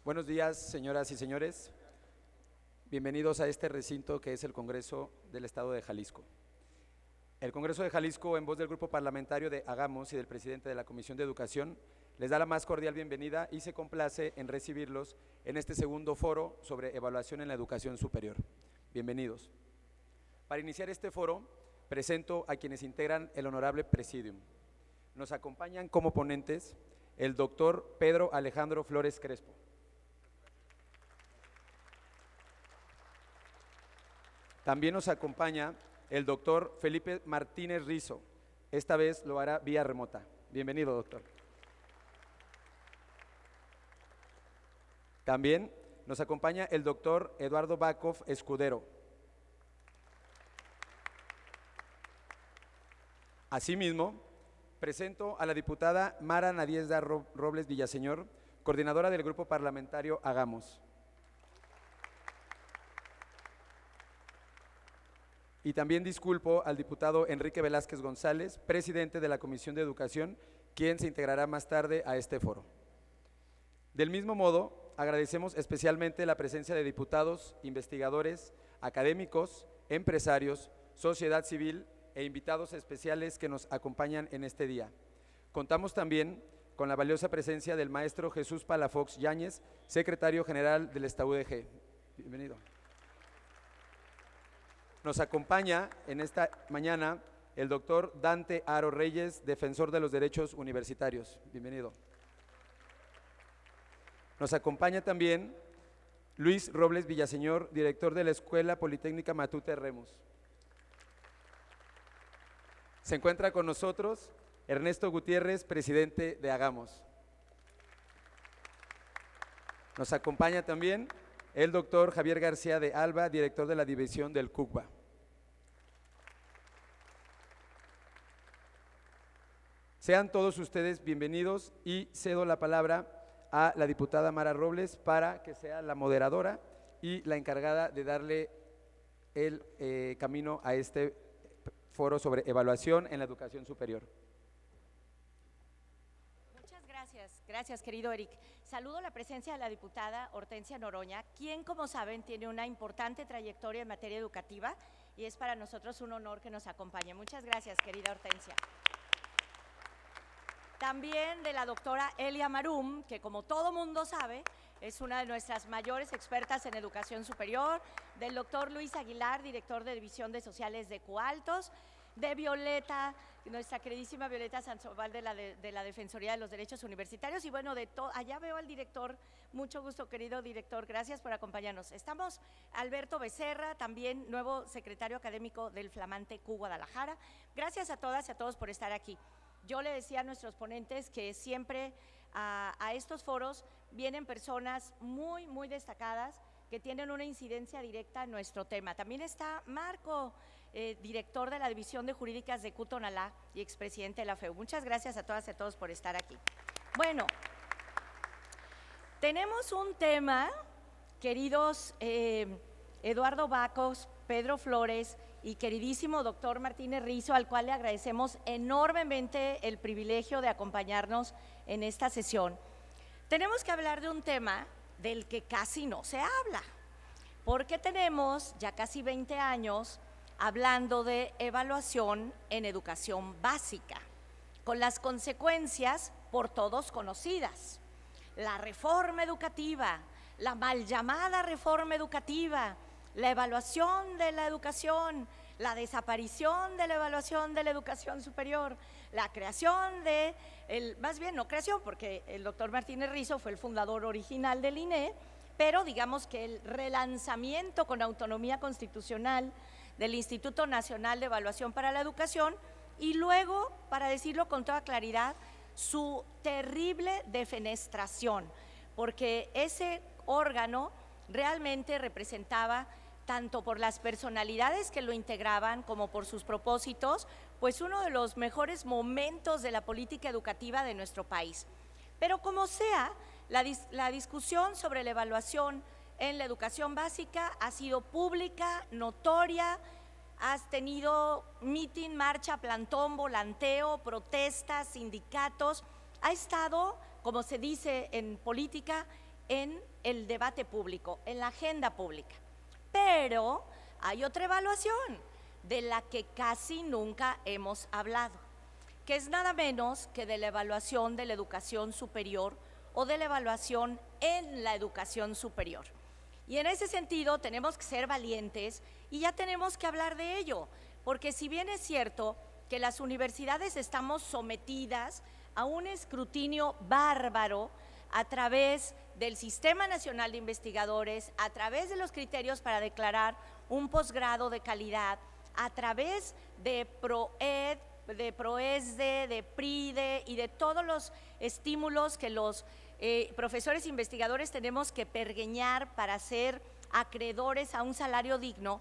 Buenos días, señoras y señores. Bienvenidos a este recinto que es el Congreso del Estado de Jalisco. El Congreso de Jalisco, en voz del grupo parlamentario de Hagamos y del presidente de la Comisión de Educación, les da la más cordial bienvenida y se complace en recibirlos en este segundo foro sobre evaluación en la educación superior. Bienvenidos. Para iniciar este foro, presento a quienes integran el honorable Presidium. Nos acompañan como ponentes el doctor Pedro Alejandro Flores Crespo. También nos acompaña el doctor Felipe Martínez Rizo. Esta vez lo hará vía remota. Bienvenido, doctor. También nos acompaña el doctor Eduardo Bakov Escudero. Asimismo, presento a la diputada Mara Nadiezda Robles Villaseñor, coordinadora del grupo parlamentario Hagamos. Y también disculpo al diputado Enrique Velázquez González, presidente de la Comisión de Educación, quien se integrará más tarde a este foro. Del mismo modo, agradecemos especialmente la presencia de diputados, investigadores, académicos, empresarios, sociedad civil e invitados especiales que nos acompañan en este día. Contamos también con la valiosa presencia del maestro Jesús Palafox Yáñez, secretario general del STAUDG. Bienvenido. Nos acompaña en esta mañana el doctor Dante Aro Reyes, defensor de los derechos universitarios. Bienvenido. Nos acompaña también Luis Robles Villaseñor, director de la Escuela Politécnica Matute Remus. Se encuentra con nosotros Ernesto Gutiérrez, presidente de Hagamos. Nos acompaña también el doctor Javier García de Alba, director de la división del CUCBA. Sean todos ustedes bienvenidos y cedo la palabra a la diputada Mara Robles para que sea la moderadora y la encargada de darle el camino a este foro sobre evaluación en la educación superior. Muchas gracias, gracias querido Eric. Saludo la presencia de la diputada Hortensia Noroña, quien como saben tiene una importante trayectoria en materia educativa y es para nosotros un honor que nos acompañe. Muchas gracias querida Hortensia. También de la doctora Elia Marum, que como todo mundo sabe, es una de nuestras mayores expertas en educación superior, del doctor Luis Aguilar, director de División de Sociales de Coaltos, de Violeta, nuestra queridísima Violeta Sandoval de la Defensoría de los Derechos Universitarios y bueno, allá veo al director, mucho gusto querido director, gracias por acompañarnos. Estamos Alberto Becerra, también nuevo secretario académico del flamante CU Guadalajara. Gracias a todas y a todos por estar aquí. Yo le decía a nuestros ponentes que siempre a estos foros vienen personas muy destacadas que tienen una incidencia directa en nuestro tema. También está Marco, director de la División de Jurídicas de CU-Tonalá y expresidente de la FEU. Muchas gracias a todas y a todos por estar aquí. Bueno, tenemos un tema, queridos Eduardo Bacos, Pedro Flores y queridísimo doctor Martínez Rizo, al cual le agradecemos enormemente el privilegio de acompañarnos en esta sesión. Tenemos que hablar de un tema del que casi no se habla, porque tenemos ya casi 20 años hablando de evaluación en educación básica, con las consecuencias por todos conocidas. La reforma educativa, la mal llamada reforma educativa, la evaluación de la educación, la desaparición de la evaluación de la educación superior, la creación de, más bien no creación porque el doctor Martínez Rizo fue el fundador original del INE, pero digamos que el relanzamiento con autonomía constitucional del Instituto Nacional de Evaluación para la Educación y luego, para decirlo con toda claridad, su terrible defenestración, porque ese órgano realmente representaba tanto por las personalidades que lo integraban como por sus propósitos, pues uno de los mejores momentos de la política educativa de nuestro país. Pero como sea, la discusión sobre la evaluación en la educación básica ha sido pública, notoria, has tenido mitin, marcha, plantón, volanteo, protestas, sindicatos, ha estado, como se dice en política, en el debate público, en la agenda pública. Pero hay otra evaluación de la que casi nunca hemos hablado, que es nada menos que de la evaluación de la educación superior o de la evaluación en la educación superior. Y en ese sentido tenemos que ser valientes y ya tenemos que hablar de ello, porque si bien es cierto que las universidades estamos sometidas a un escrutinio bárbaro a través del Sistema Nacional de Investigadores, a través de los criterios para declarar un posgrado de calidad, a través de PROED, de PROESDE, de PRIDE y de todos los estímulos que los profesores investigadores tenemos que pergeñar para ser acreedores a un salario digno,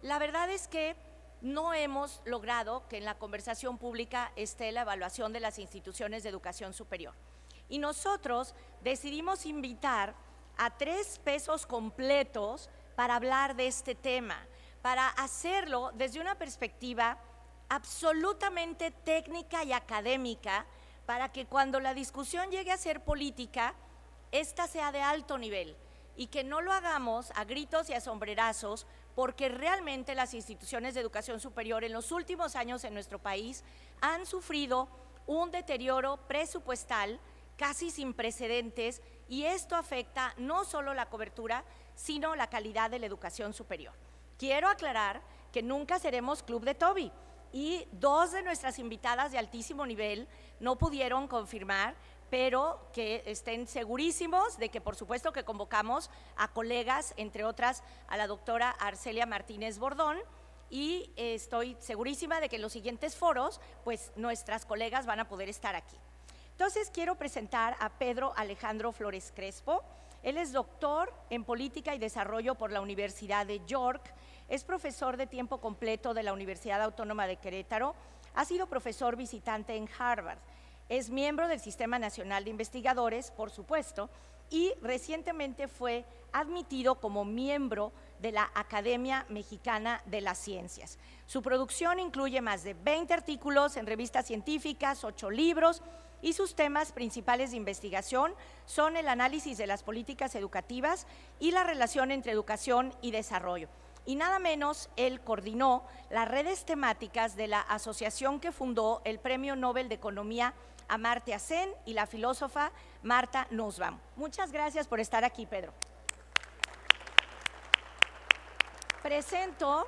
la verdad es que no hemos logrado que en la conversación pública esté la evaluación de las instituciones de educación superior. Y nosotros decidimos invitar a 3 pesos completos para hablar de este tema, para hacerlo desde una perspectiva absolutamente técnica y académica, para que cuando la discusión llegue a ser política, esta sea de alto nivel y que no lo hagamos a gritos y a sombrerazos, porque realmente las instituciones de educación superior en los últimos años en nuestro país han sufrido un deterioro presupuestal casi sin precedentes, y esto afecta no solo la cobertura, sino la calidad de la educación superior. Quiero aclarar que nunca seremos Club de Toby, y 2 de nuestras invitadas de altísimo nivel no pudieron confirmar, pero que estén segurísimos de que por supuesto que convocamos a colegas, entre otras a la doctora Arcelia Martínez Bordón, y estoy segurísima de que en los siguientes foros pues nuestras colegas van a poder estar aquí. Entonces quiero presentar a Pedro Alejandro Flores Crespo. Él es doctor en Política y Desarrollo por la Universidad de York, es profesor de tiempo completo de la Universidad Autónoma de Querétaro, ha sido profesor visitante en Harvard, es miembro del Sistema Nacional de Investigadores, por supuesto, y recientemente fue admitido como miembro de la Academia Mexicana de las Ciencias. Su producción incluye más de 20 artículos en revistas científicas, 8 libros, y sus temas principales de investigación son el análisis de las políticas educativas y la relación entre educación y desarrollo. Y nada menos, él coordinó las redes temáticas de la asociación que fundó el Premio Nobel de Economía Amartya Sen y la filósofa Martha Nussbaum. Muchas gracias por estar aquí, Pedro. Presento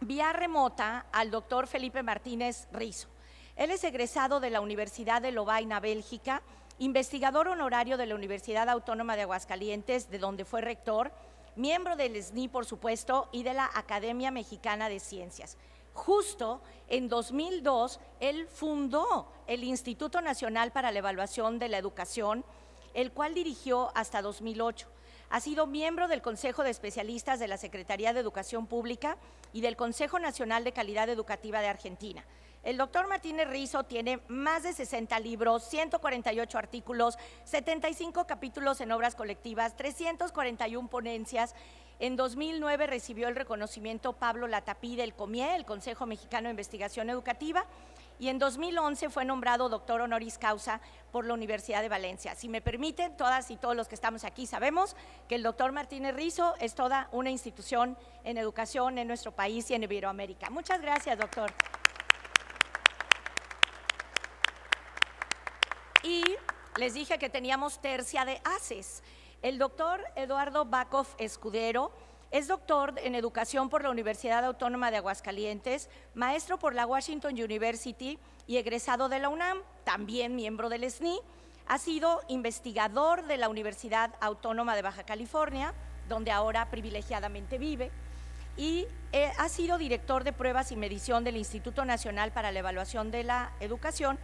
vía remota al doctor Felipe Martínez Rizo. Él es egresado de la Universidad de Lovaina, Bélgica, investigador honorario de la Universidad Autónoma de Aguascalientes, de donde fue rector, miembro del SNI, por supuesto, y de la Academia Mexicana de Ciencias. Justo en 2002, él fundó el Instituto Nacional para la Evaluación de la Educación, el cual dirigió hasta 2008. Ha sido miembro del Consejo de Especialistas de la Secretaría de Educación Pública y del Consejo Nacional de Calidad Educativa de Argentina. El doctor Martínez Rizo tiene más de 60 libros, 148 artículos, 75 capítulos en obras colectivas, 341 ponencias. En 2009 recibió el reconocimiento Pablo Latapí del COMIE, el Consejo Mexicano de Investigación Educativa, y en 2011 fue nombrado doctor honoris causa por la Universidad de Valencia. Si me permiten, todas y todos los que estamos aquí sabemos que el doctor Martínez Rizo es toda una institución en educación en nuestro país y en Iberoamérica. Muchas gracias, doctor. Y les dije que teníamos tercia de ases. El doctor Eduardo Bakov Escudero es doctor en educación por la Universidad Autónoma de Aguascalientes, maestro por la Washington University y egresado de la UNAM, también miembro del SNI. Ha sido investigador de la Universidad Autónoma de Baja California, donde ahora privilegiadamente vive, y ha sido director de pruebas y medición del Instituto Nacional para la Evaluación de la Educación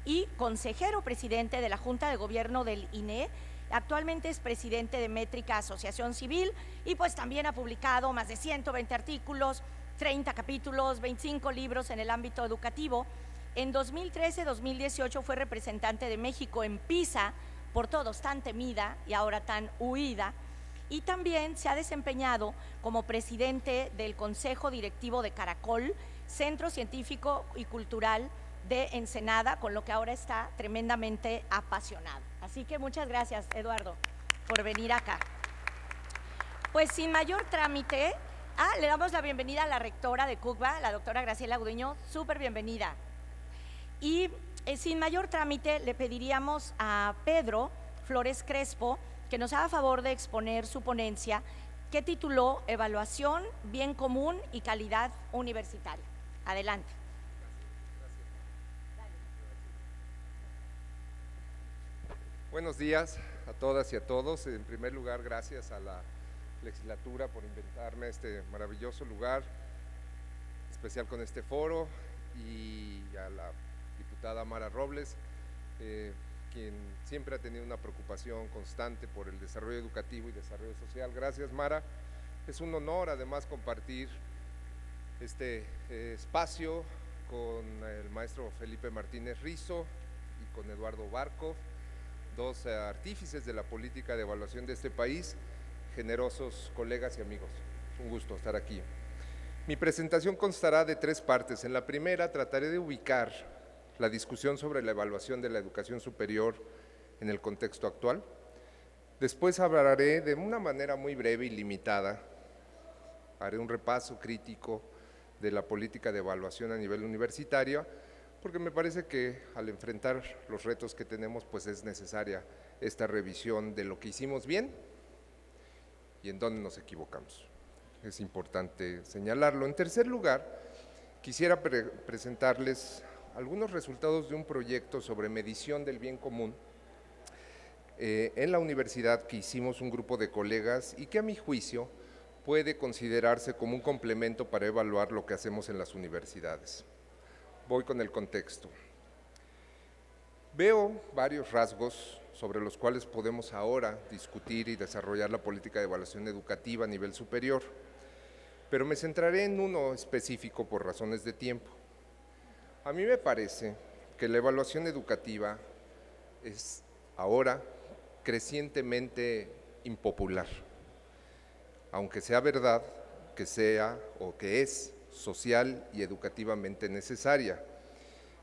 y consejero presidente de la Junta de Gobierno del INE. Actualmente es presidente de Métrica Asociación Civil y pues también ha publicado más de 120 artículos, 30 capítulos, 25 libros en el ámbito educativo. En 2013-2018 fue representante de México en PISA, por todos tan temida y ahora tan huida, y también se ha desempeñado como presidente del Consejo Directivo de Caracol, Centro Científico y Cultural de Ensenada, con lo que ahora está tremendamente apasionado. Así que muchas gracias, Eduardo. por venir acá. Pues sin mayor trámite, le damos la bienvenida a la rectora de CUCBA, la doctora Graciela Gudiño, súper bienvenida. Y sin mayor trámite le pediríamos a Pedro Flores Crespo que nos haga favor de exponer su ponencia que tituló Evaluación, Bien Común y Calidad Universitaria. Adelante. Buenos días a todas y a todos. En primer lugar, gracias a la legislatura por invitarme a este maravilloso lugar, especial con este foro, y a la diputada Mara Robles, quien siempre ha tenido una preocupación constante por el desarrollo educativo y desarrollo social. Gracias, Mara. Es un honor además compartir este espacio con el maestro Felipe Martínez Rizo y con Eduardo Barkov, dos artífices de la política de evaluación de este país, generosos colegas y amigos. Un gusto estar aquí. Mi presentación constará de 3 partes. En la primera trataré de ubicar la discusión sobre la evaluación de la educación superior en el contexto actual. Después hablaré de una manera muy breve y limitada, haré un repaso crítico de la política de evaluación a nivel universitario, porque me parece que al enfrentar los retos que tenemos, pues es necesaria esta revisión de lo que hicimos bien y en dónde nos equivocamos. Es importante señalarlo. En tercer lugar, quisiera presentarles algunos resultados de un proyecto sobre medición del bien común en la universidad que hicimos un grupo de colegas y que a mi juicio puede considerarse como un complemento para evaluar lo que hacemos en las universidades. Voy con el contexto. Veo varios rasgos sobre los cuales podemos ahora discutir y desarrollar la política de evaluación educativa a nivel superior, pero me centraré en uno específico por razones de tiempo. A mí me parece que la evaluación educativa es ahora crecientemente impopular, aunque sea verdad que sea o que es social y educativamente necesaria.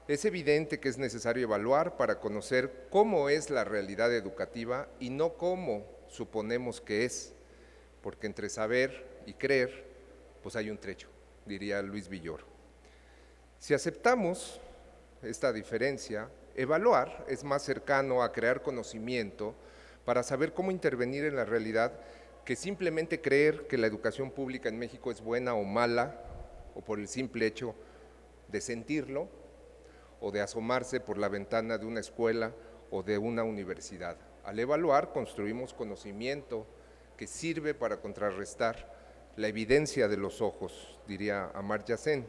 Es evidente que es necesario evaluar para conocer cómo es la realidad educativa y no cómo suponemos que es, porque entre saber y creer, pues hay un trecho, diría Luis Villoro. Si aceptamos esta diferencia, evaluar es más cercano a crear conocimiento para saber cómo intervenir en la realidad que simplemente creer que la educación pública en México es buena o mala, o por el simple hecho de sentirlo, o de asomarse por la ventana de una escuela o de una universidad. Al evaluar, construimos conocimiento que sirve para contrarrestar la evidencia de los ojos, diría Amartya Sen.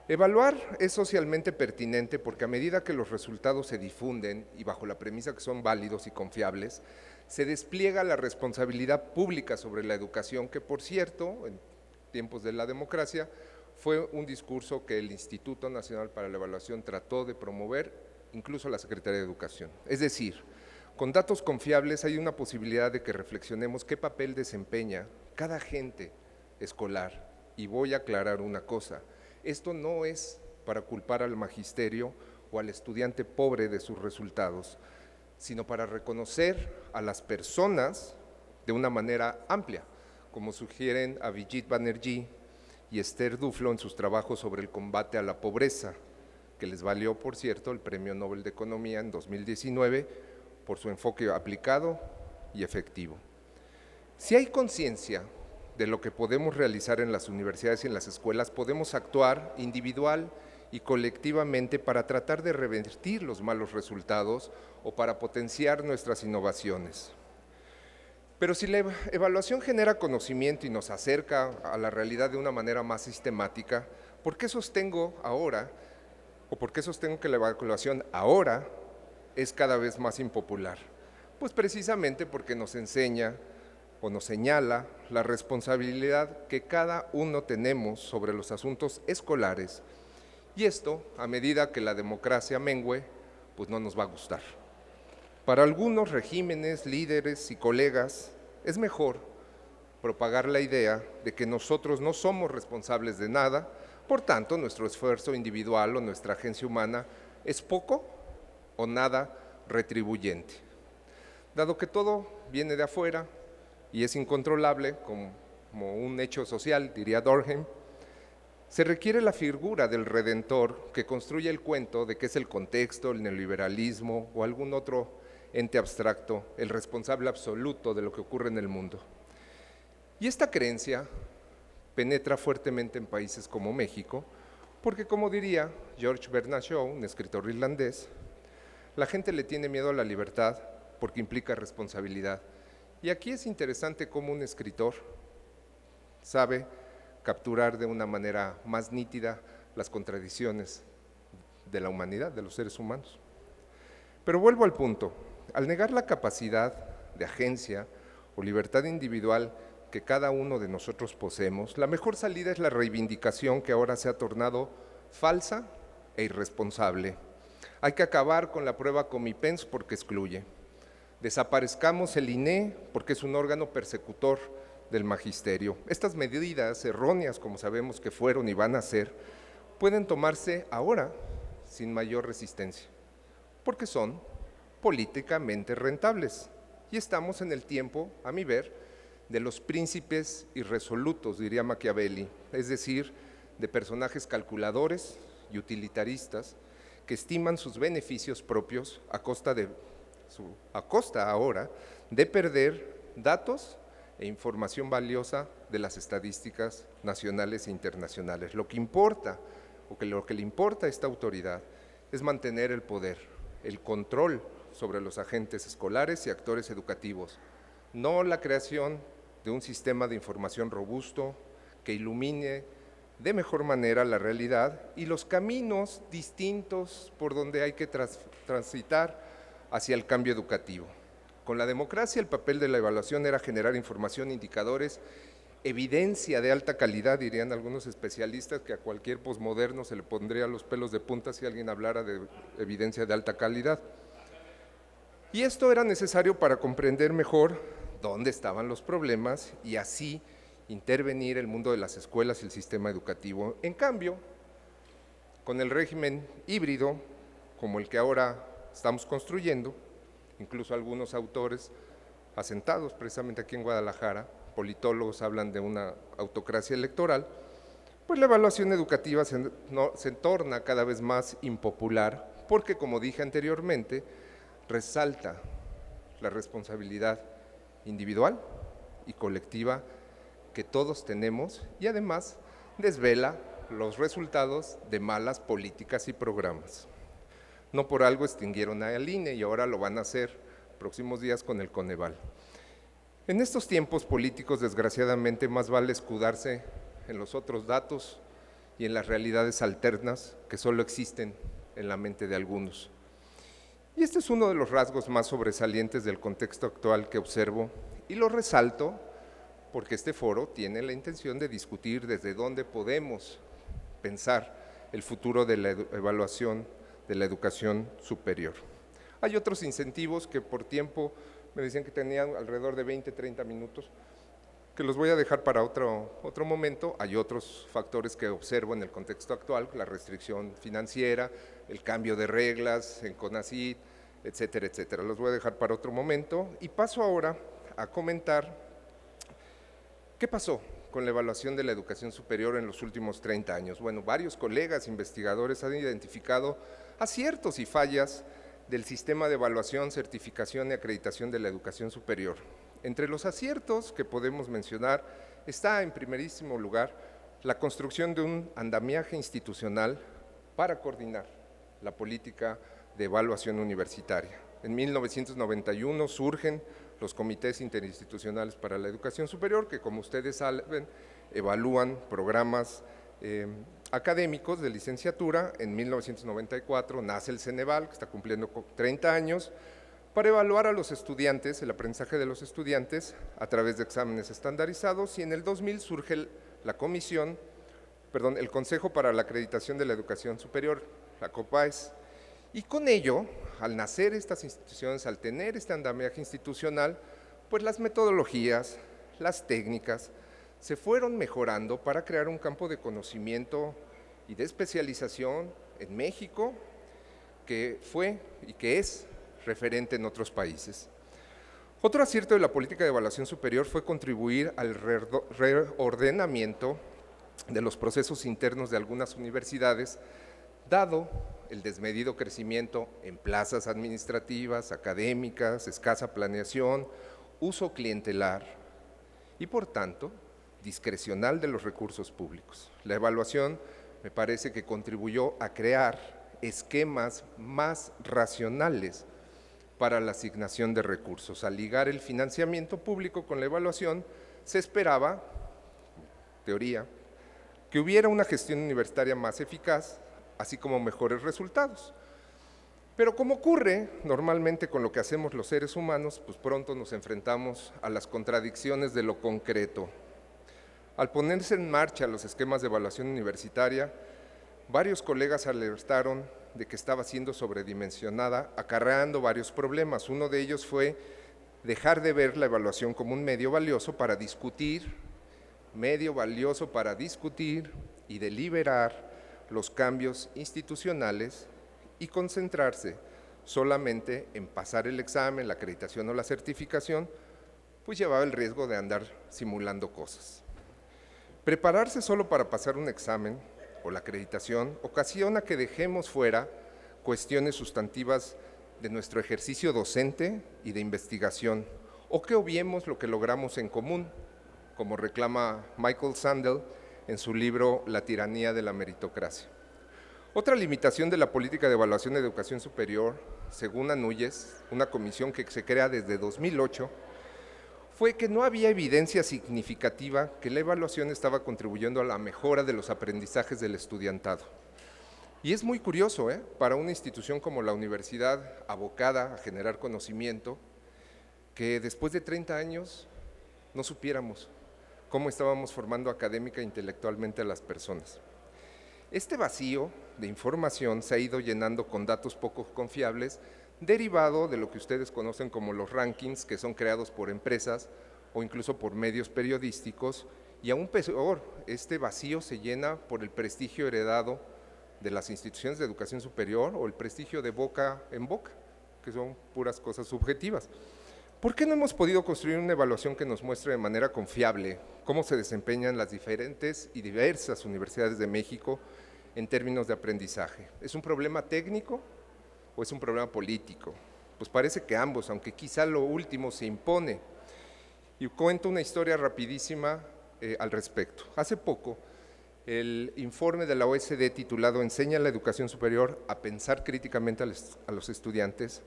Evaluar es socialmente pertinente porque a medida que los resultados se difunden y bajo la premisa que son válidos y confiables, se despliega la responsabilidad pública sobre la educación, que por cierto, en tiempos de la democracia, fue un discurso que el Instituto Nacional para la Evaluación trató de promover, incluso la Secretaría de Educación. Es decir, con datos confiables hay una posibilidad de que reflexionemos qué papel desempeña cada agente escolar. Y voy a aclarar una cosa, esto no es para culpar al magisterio o al estudiante pobre de sus resultados, sino para reconocer a las personas de una manera amplia, como sugieren Abhijit Banerjee y Esther Duflo en sus trabajos sobre el combate a la pobreza, que les valió, por cierto, el Premio Nobel de Economía en 2019 por su enfoque aplicado y efectivo. Si hay conciencia de lo que podemos realizar en las universidades y en las escuelas, podemos actuar individual y colectivamente para tratar de revertir los malos resultados o para potenciar nuestras innovaciones. Pero si la evaluación genera conocimiento y nos acerca a la realidad de una manera más sistemática, ¿por qué sostengo que la evaluación ahora es cada vez más impopular? Pues precisamente porque nos enseña o nos señala la responsabilidad que cada uno tenemos sobre los asuntos escolares, y esto, a medida que la democracia mengüe, pues no nos va a gustar. Para algunos regímenes, líderes y colegas, es mejor propagar la idea de que nosotros no somos responsables de nada, por tanto, nuestro esfuerzo individual o nuestra agencia humana es poco o nada retribuyente. Dado que todo viene de afuera y es incontrolable, como un hecho social, diría Durkheim, se requiere la figura del redentor que construye el cuento de que es el contexto, el neoliberalismo o algún otro ente abstracto, el responsable absoluto de lo que ocurre en el mundo. Y esta creencia penetra fuertemente en países como México, porque como diría George Bernard Shaw, un escritor irlandés, la gente le tiene miedo a la libertad porque implica responsabilidad. Y aquí es interesante cómo un escritor sabe capturar de una manera más nítida las contradicciones de la humanidad, de los seres humanos. Pero vuelvo al punto, al negar la capacidad de agencia o libertad individual que cada uno de nosotros poseemos, la mejor salida es la reivindicación que ahora se ha tornado falsa e irresponsable. Hay que acabar con la prueba Comipens porque excluye. Desaparezcamos el INE porque es un órgano persecutor del magisterio. Estas medidas erróneas, como sabemos que fueron y van a ser, pueden tomarse ahora sin mayor resistencia, porque son políticamente rentables. Y estamos en el tiempo, a mi ver, de los príncipes irresolutos, diría Machiavelli, es decir, de personajes calculadores y utilitaristas que estiman sus beneficios propios a costa ahora de perder datos e información valiosa de las estadísticas nacionales e internacionales. Lo que importa, lo que le importa a esta autoridad es mantener el poder, el control sobre los agentes escolares y actores educativos, no la creación de un sistema de información robusto que ilumine de mejor manera la realidad y los caminos distintos por donde hay que transitar hacia el cambio educativo. Con la democracia, el papel de la evaluación era generar información, indicadores, evidencia de alta calidad, dirían algunos especialistas, que a cualquier posmoderno se le pondría los pelos de punta si alguien hablara de evidencia de alta calidad. Y esto era necesario para comprender mejor dónde estaban los problemas y así intervenir el mundo de las escuelas y el sistema educativo. En cambio, con el régimen híbrido, como el que ahora estamos construyendo, incluso algunos autores asentados precisamente aquí en Guadalajara, politólogos hablan de una autocracia electoral, pues la evaluación educativa se torna cada vez más impopular porque, como dije anteriormente, resalta la responsabilidad individual y colectiva que todos tenemos y además desvela los resultados de malas políticas y programas. No por algo extinguieron al INE y ahora lo van a hacer próximos días con el Coneval. En estos tiempos políticos, desgraciadamente, más vale escudarse en los otros datos y en las realidades alternas que solo existen en la mente de algunos. Y este es uno de los rasgos más sobresalientes del contexto actual que observo y lo resalto porque este foro tiene la intención de discutir desde dónde podemos pensar el futuro de la evaluación de la educación superior. Hay otros incentivos que por tiempo me decían que tenían alrededor de 20, 30 minutos, que los voy a dejar para otro momento. Hay otros factores que observo en el contexto actual, la restricción financiera, el cambio de reglas en CONACYT, etcétera, etcétera. Los voy a dejar para otro momento y paso ahora a comentar qué pasó con la evaluación de la educación superior en los últimos 30 años. Bueno, varios colegas investigadores han identificado aciertos y fallas del sistema de evaluación, certificación y acreditación de la educación superior. Entre los aciertos que podemos mencionar está en primerísimo lugar la construcción de un andamiaje institucional para coordinar la política de evaluación universitaria. En 1991 surgen los comités interinstitucionales para la educación superior, que como ustedes saben, evalúan programas académicos de licenciatura. En 1994 nace el Ceneval, que está cumpliendo 30 años, para evaluar a los estudiantes, el aprendizaje de los estudiantes a través de exámenes estandarizados, y en el 2000 surge el Consejo para la Acreditación de la Educación Superior, la COPAES, y con ello, al nacer estas instituciones, al tener este andamiaje institucional, pues las metodologías, las técnicas, se fueron mejorando para crear un campo de conocimiento y de especialización en México que fue y que es referente en otros países. Otro acierto de la política de evaluación superior fue contribuir al reordenamiento de los procesos internos de algunas universidades, dado el desmedido crecimiento en plazas administrativas, académicas, escasa planeación, uso clientelar y, por tanto, discrecional de los recursos públicos. La evaluación me parece que contribuyó a crear esquemas más racionales para la asignación de recursos. Al ligar el financiamiento público con la evaluación, se esperaba, teoría, que hubiera una gestión universitaria más eficaz, así como mejores resultados. Pero como ocurre normalmente con lo que hacemos los seres humanos, pues pronto nos enfrentamos a las contradicciones de lo concreto. Al ponerse en marcha los esquemas de evaluación universitaria, varios colegas alertaron de que estaba siendo sobredimensionada, acarreando varios problemas. Uno de ellos fue dejar de ver la evaluación como un medio valioso para discutir y deliberar los cambios institucionales y concentrarse solamente en pasar el examen, la acreditación o la certificación, pues llevaba el riesgo de andar simulando cosas. Prepararse solo para pasar un examen o la acreditación ocasiona que dejemos fuera cuestiones sustantivas de nuestro ejercicio docente y de investigación, o que obviemos lo que logramos en común, como reclama Michael Sandel en su libro La tiranía de la meritocracia. Otra limitación de la política de evaluación de educación superior, según Anúñez, una comisión que se crea desde 2008, fue que no había evidencia significativa que la evaluación estaba contribuyendo a la mejora de los aprendizajes del estudiantado. Y es muy curioso, para una institución como la universidad, abocada a generar conocimiento, que después de 30 años no supiéramos cómo estábamos formando académica e intelectualmente a las personas. Este vacío de información se ha ido llenando con datos poco confiables, derivado de lo que ustedes conocen como los rankings, que son creados por empresas o incluso por medios periodísticos, y aún peor, este vacío se llena por el prestigio heredado de las instituciones de educación superior o el prestigio de boca en boca, que son puras cosas subjetivas. ¿Por qué no hemos podido construir una evaluación que nos muestre de manera confiable cómo se desempeñan las diferentes y diversas universidades de México en términos de aprendizaje? ¿Es un problema técnico o es un problema político? Pues parece que ambos, aunque quizá lo último se impone. Y cuento una historia rapidísima al respecto. Hace poco, el informe de la OSD titulado Enseña la educación superior a pensar críticamente a los estudiantes,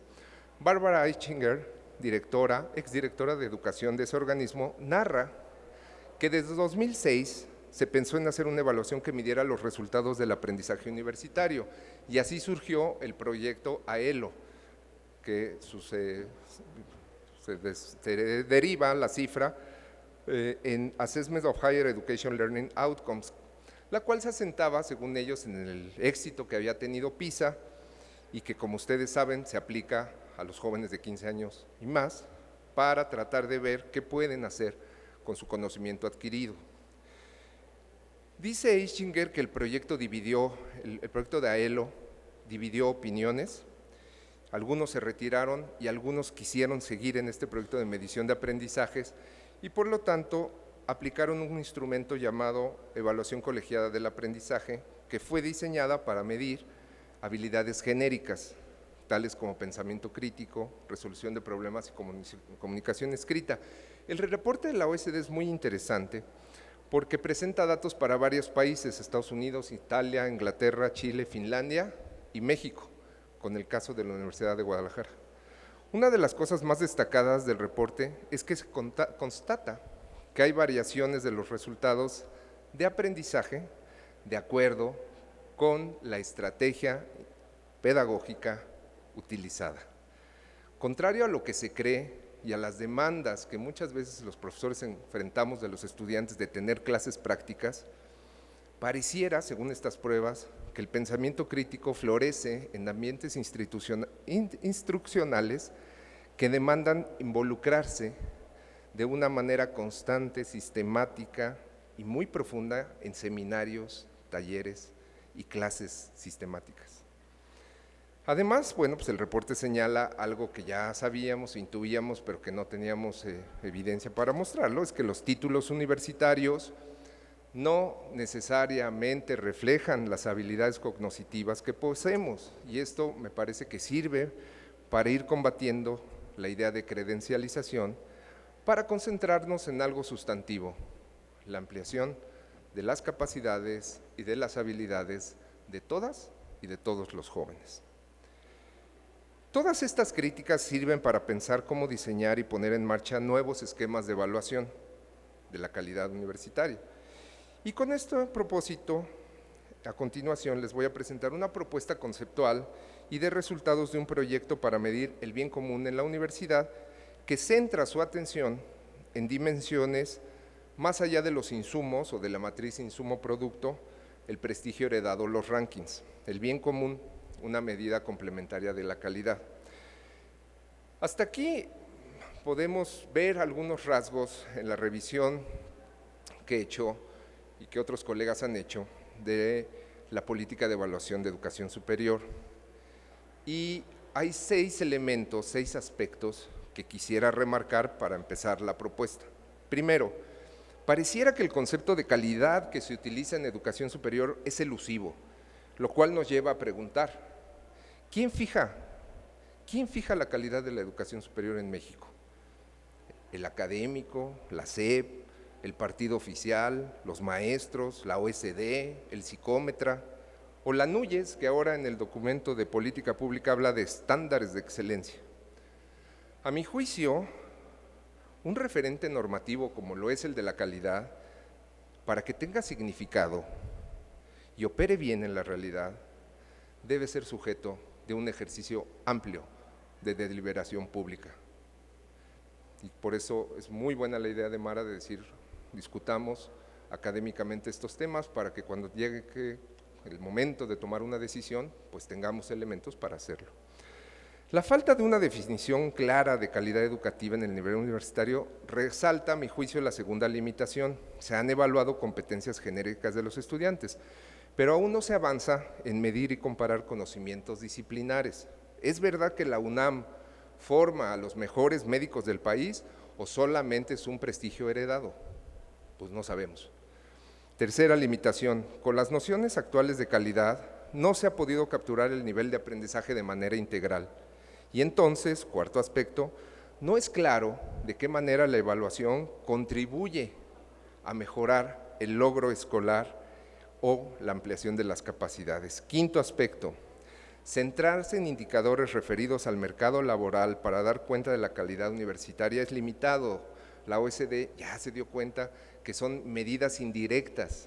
Barbara Eichinger, exdirectora de educación de ese organismo, narra que desde 2006 se pensó en hacer una evaluación que midiera los resultados del aprendizaje universitario, y así surgió el proyecto AELO, que se deriva la cifra en Assessment of Higher Education Learning Outcomes, la cual se asentaba, según ellos, en el éxito que había tenido PISA y que, como ustedes saben, se aplica a los jóvenes de 15 años y más para tratar de ver qué pueden hacer con su conocimiento adquirido. Dice Eichinger que el proyecto de AELO dividió opiniones, algunos se retiraron y algunos quisieron seguir en este proyecto de medición de aprendizajes y por lo tanto aplicaron un instrumento llamado evaluación colegiada del aprendizaje, que fue diseñada para medir habilidades genéricas, tales como pensamiento crítico, resolución de problemas y comunicación escrita. El reporte de la OSD es muy interesante porque presenta datos para varios países, Estados Unidos, Italia, Inglaterra, Chile, Finlandia y México, con el caso de la Universidad de Guadalajara. Una de las cosas más destacadas del reporte es que se constata que hay variaciones de los resultados de aprendizaje de acuerdo con la estrategia pedagógica utilizada. Contrario a lo que se cree y a las demandas que muchas veces los profesores enfrentamos de los estudiantes de tener clases prácticas, pareciera, según estas pruebas, que el pensamiento crítico florece en ambientes instruccionales que demandan involucrarse de una manera constante, sistemática y muy profunda en seminarios, talleres y clases sistemáticas. Además, bueno, pues el reporte señala algo que ya sabíamos, intuíamos, pero que no teníamos evidencia para mostrarlo, es que los títulos universitarios no necesariamente reflejan las habilidades cognitivas que poseemos, y esto me parece que sirve para ir combatiendo la idea de credencialización, para concentrarnos en algo sustantivo, la ampliación de las capacidades y de las habilidades de todas y de todos los jóvenes. Todas estas críticas sirven para pensar cómo diseñar y poner en marcha nuevos esquemas de evaluación de la calidad universitaria. Y con este propósito, a continuación les voy a presentar una propuesta conceptual y de resultados de un proyecto para medir el bien común en la universidad que centra su atención en dimensiones más allá de los insumos o de la matriz insumo-producto, el prestigio heredado, los rankings, el bien común, una medida complementaria de la calidad. Hasta aquí podemos ver algunos rasgos en la revisión que he hecho y que otros colegas han hecho de la política de evaluación de educación superior. Y hay 6 elementos, 6 aspectos que quisiera remarcar para empezar la propuesta. Primero, pareciera que el concepto de calidad que se utiliza en educación superior es elusivo, lo cual nos lleva a preguntar, ¿quién fija la calidad de la educación superior en México? ¿El académico, la SEP, el partido oficial, los maestros, la OSD, el psicómetra o la NUYES, que ahora en el documento de política pública habla de estándares de excelencia? A mi juicio, un referente normativo como lo es el de la calidad, para que tenga significado y opere bien en la realidad, debe ser sujeto de un ejercicio amplio de deliberación pública. Y por eso es muy buena la idea de Mara de decir, discutamos académicamente estos temas para que cuando llegue el momento de tomar una decisión, pues tengamos elementos para hacerlo. La falta de una definición clara de calidad educativa en el nivel universitario resalta, a mi juicio, la segunda limitación. Se han evaluado competencias genéricas de los estudiantes, pero aún no se avanza en medir y comparar conocimientos disciplinares. ¿Es verdad que la UNAM forma a los mejores médicos del país o solamente es un prestigio heredado? Pues no sabemos. Tercera limitación, con las nociones actuales de calidad no se ha podido capturar el nivel de aprendizaje de manera integral. Y entonces, cuarto aspecto, no es claro de qué manera la evaluación contribuye a mejorar el logro escolar o la ampliación de las capacidades. Quinto aspecto, centrarse en indicadores referidos al mercado laboral para dar cuenta de la calidad universitaria es limitado. La OSD ya se dio cuenta que son medidas indirectas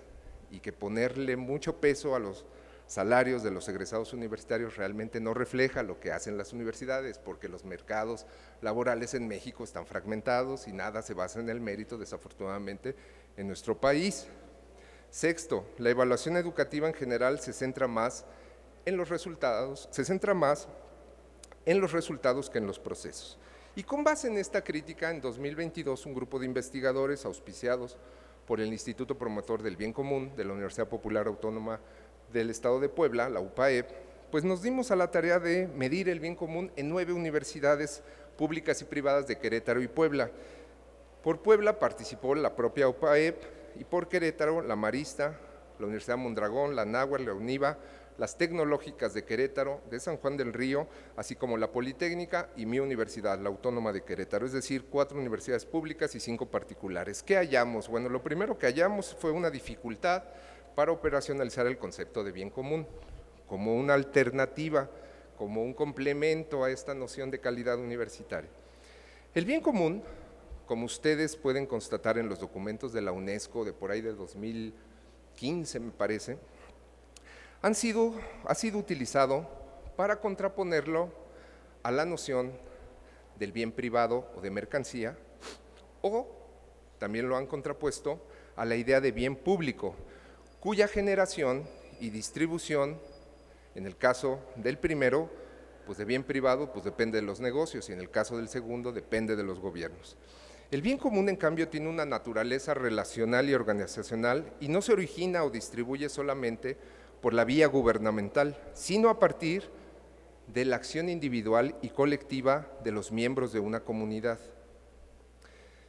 y que ponerle mucho peso a los salarios de los egresados universitarios realmente no refleja lo que hacen las universidades, porque los mercados laborales en México están fragmentados y nada se basa en el mérito, desafortunadamente, en nuestro país. Sexto, la evaluación educativa en general se centra más en los resultados, que en los procesos. Y con base en esta crítica, en 2022, un grupo de investigadores auspiciados por el Instituto Promotor del Bien Común de la Universidad Popular Autónoma del Estado de Puebla, la UPAEP, pues nos dimos a la tarea de medir el bien común en 9 universidades públicas y privadas de Querétaro y Puebla. Por Puebla participó la propia UPAEP y por Querétaro la Marista, la Universidad Mondragón, la Anáhuac, la UNIVA, las Tecnológicas de Querétaro, de San Juan del Río, así como la Politécnica y mi universidad, la Autónoma de Querétaro, es decir, 4 universidades públicas y 5 particulares. ¿Qué hallamos? Bueno, lo primero que hallamos fue una dificultad para operacionalizar el concepto de bien común, como una alternativa, como un complemento a esta noción de calidad universitaria. El bien común, como ustedes pueden constatar en los documentos de la UNESCO de por ahí de 2015, me parece, ha sido utilizado para contraponerlo a la noción del bien privado o de mercancía, o también lo han contrapuesto a la idea de bien público, cuya generación y distribución, en el caso del primero, pues de bien privado, pues depende de los negocios, y en el caso del segundo, depende de los gobiernos. El bien común, en cambio, tiene una naturaleza relacional y organizacional y no se origina o distribuye solamente por la vía gubernamental, sino a partir de la acción individual y colectiva de los miembros de una comunidad.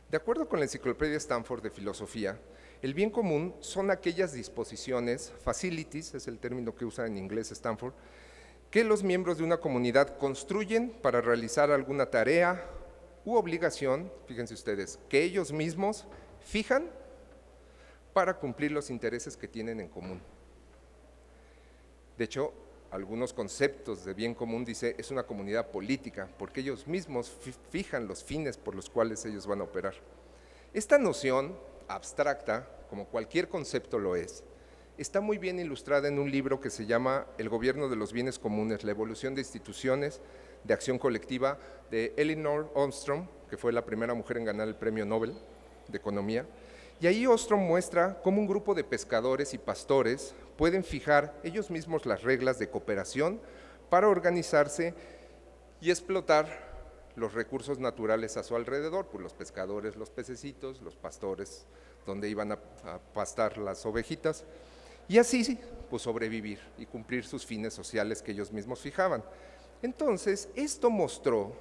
De acuerdo con la Enciclopedia Stanford de Filosofía, el bien común son aquellas disposiciones, facilities, es el término que usa en inglés Stanford, que los miembros de una comunidad construyen para realizar alguna tarea u obligación, fíjense ustedes, que ellos mismos fijan para cumplir los intereses que tienen en común. De hecho, algunos conceptos de bien común dice es una comunidad política, porque ellos mismos fijan los fines por los cuales ellos van a operar. Esta noción abstracta, como cualquier concepto lo es, está muy bien ilustrada en un libro que se llama El gobierno de los bienes comunes, la evolución de instituciones de acción colectiva, de Elinor Ostrom, que fue la primera mujer en ganar el premio Nobel de Economía. Y ahí Ostrom muestra cómo un grupo de pescadores y pastores pueden fijar ellos mismos las reglas de cooperación para organizarse y explotar los recursos naturales a su alrededor, pues los pescadores, los pececitos, los pastores, donde iban a pastar las ovejitas, y así pues sobrevivir y cumplir sus fines sociales que ellos mismos fijaban. Entonces, esto mostró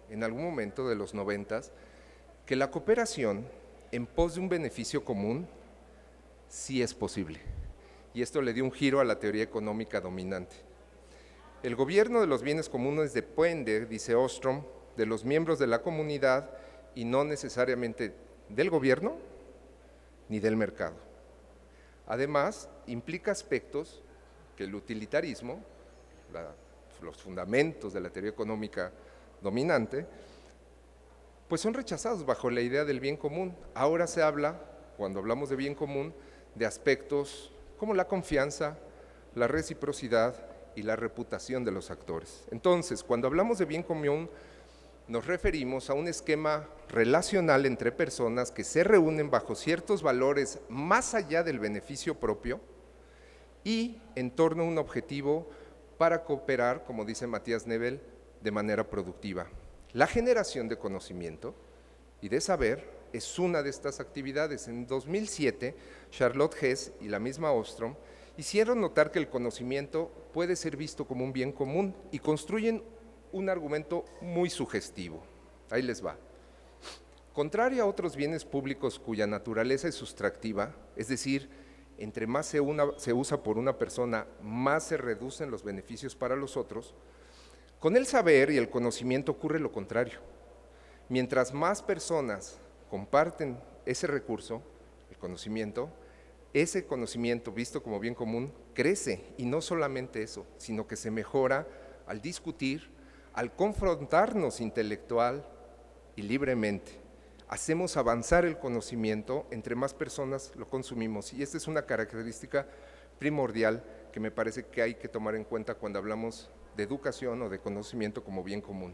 en algún momento de los 90s que la cooperación en pos de un beneficio común sí es posible. Y esto le dio un giro a la teoría económica dominante. El gobierno de los bienes comunes depende, dice Ostrom, de los miembros de la comunidad y no necesariamente del gobierno ni del mercado. Además, implica aspectos que el utilitarismo, los fundamentos de la teoría económica dominante, pues son rechazados bajo la idea del bien común. Ahora se habla, cuando hablamos de bien común, de aspectos como la confianza, la reciprocidad y la reputación de los actores. Entonces, cuando hablamos de bien común, nos referimos a un esquema relacional entre personas que se reúnen bajo ciertos valores más allá del beneficio propio y en torno a un objetivo para cooperar, como dice Matías Nebel, de manera productiva. La generación de conocimiento y de saber es una de estas actividades. En 2007, Charlotte Hess y la misma Ostrom hicieron notar que el conocimiento puede ser visto como un bien común y construyen un argumento muy sugestivo. Ahí les va. Contrario a otros bienes públicos cuya naturaleza es sustractiva, es decir, entre más se usa por una persona, más se reducen los beneficios para los otros, con el saber y el conocimiento ocurre lo contrario. Mientras más personas comparten ese recurso, el conocimiento, ese conocimiento visto como bien común crece, y no solamente eso, sino que se mejora al discutir, al confrontarnos intelectual y libremente. Hacemos avanzar el conocimiento entre más personas lo consumimos, y esta es una característica primordial que me parece que hay que tomar en cuenta cuando hablamos de educación o de conocimiento como bien común.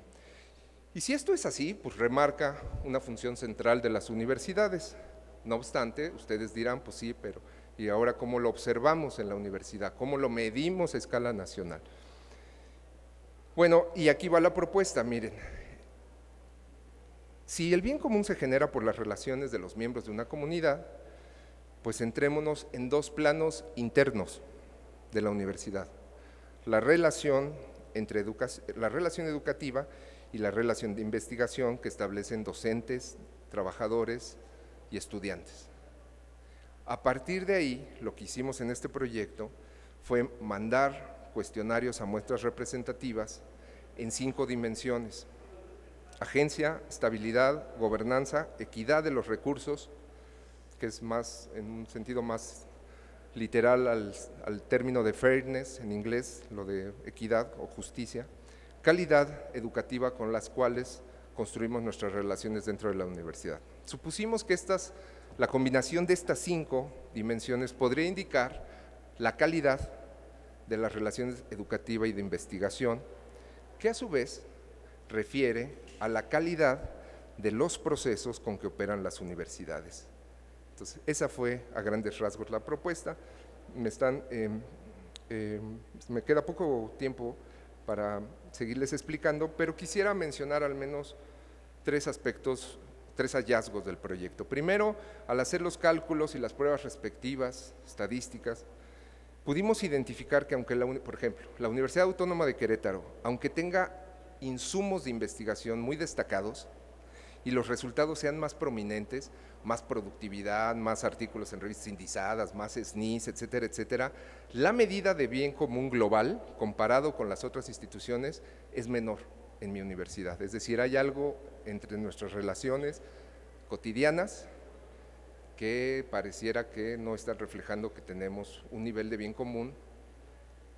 Y si esto es así, pues remarca una función central de las universidades. No obstante, ustedes dirán, pues sí, pero ¿y ahora cómo lo observamos en la universidad? ¿Cómo lo medimos a escala nacional? Bueno, y aquí va la propuesta, miren. Si el bien común se genera por las relaciones de los miembros de una comunidad, pues centrémonos en dos planos internos de la universidad: la relación educativa y la relación de investigación que establecen docentes, trabajadores y estudiantes. A partir de ahí, lo que hicimos en este proyecto fue mandar cuestionarios a muestras representativas en 5 dimensiones: agencia, estabilidad, gobernanza, equidad de los recursos, que es más, en un sentido más literal al término de fairness en inglés, lo de equidad o justicia, calidad educativa, con las cuales construimos nuestras relaciones dentro de la universidad. Supusimos que la combinación de estas 5 dimensiones podría indicar la calidad de las relaciones educativa y de investigación, que a su vez refiere a la calidad de los procesos con que operan las universidades. Entonces, esa fue a grandes rasgos la propuesta. Me queda poco tiempo para seguirles explicando, pero quisiera mencionar al menos 3 aspectos, 3 hallazgos del proyecto. Primero, al hacer los cálculos y las pruebas respectivas, estadísticas, pudimos identificar que por ejemplo, la Universidad Autónoma de Querétaro, aunque tenga insumos de investigación muy destacados y los resultados sean más prominentes, más productividad, más artículos en revistas indizadas, más SNIs, etcétera, etcétera, la medida de bien común global, comparado con las otras instituciones, es menor en mi universidad. Es decir, hay algo entre nuestras relaciones cotidianas que pareciera que no están reflejando que tenemos un nivel de bien común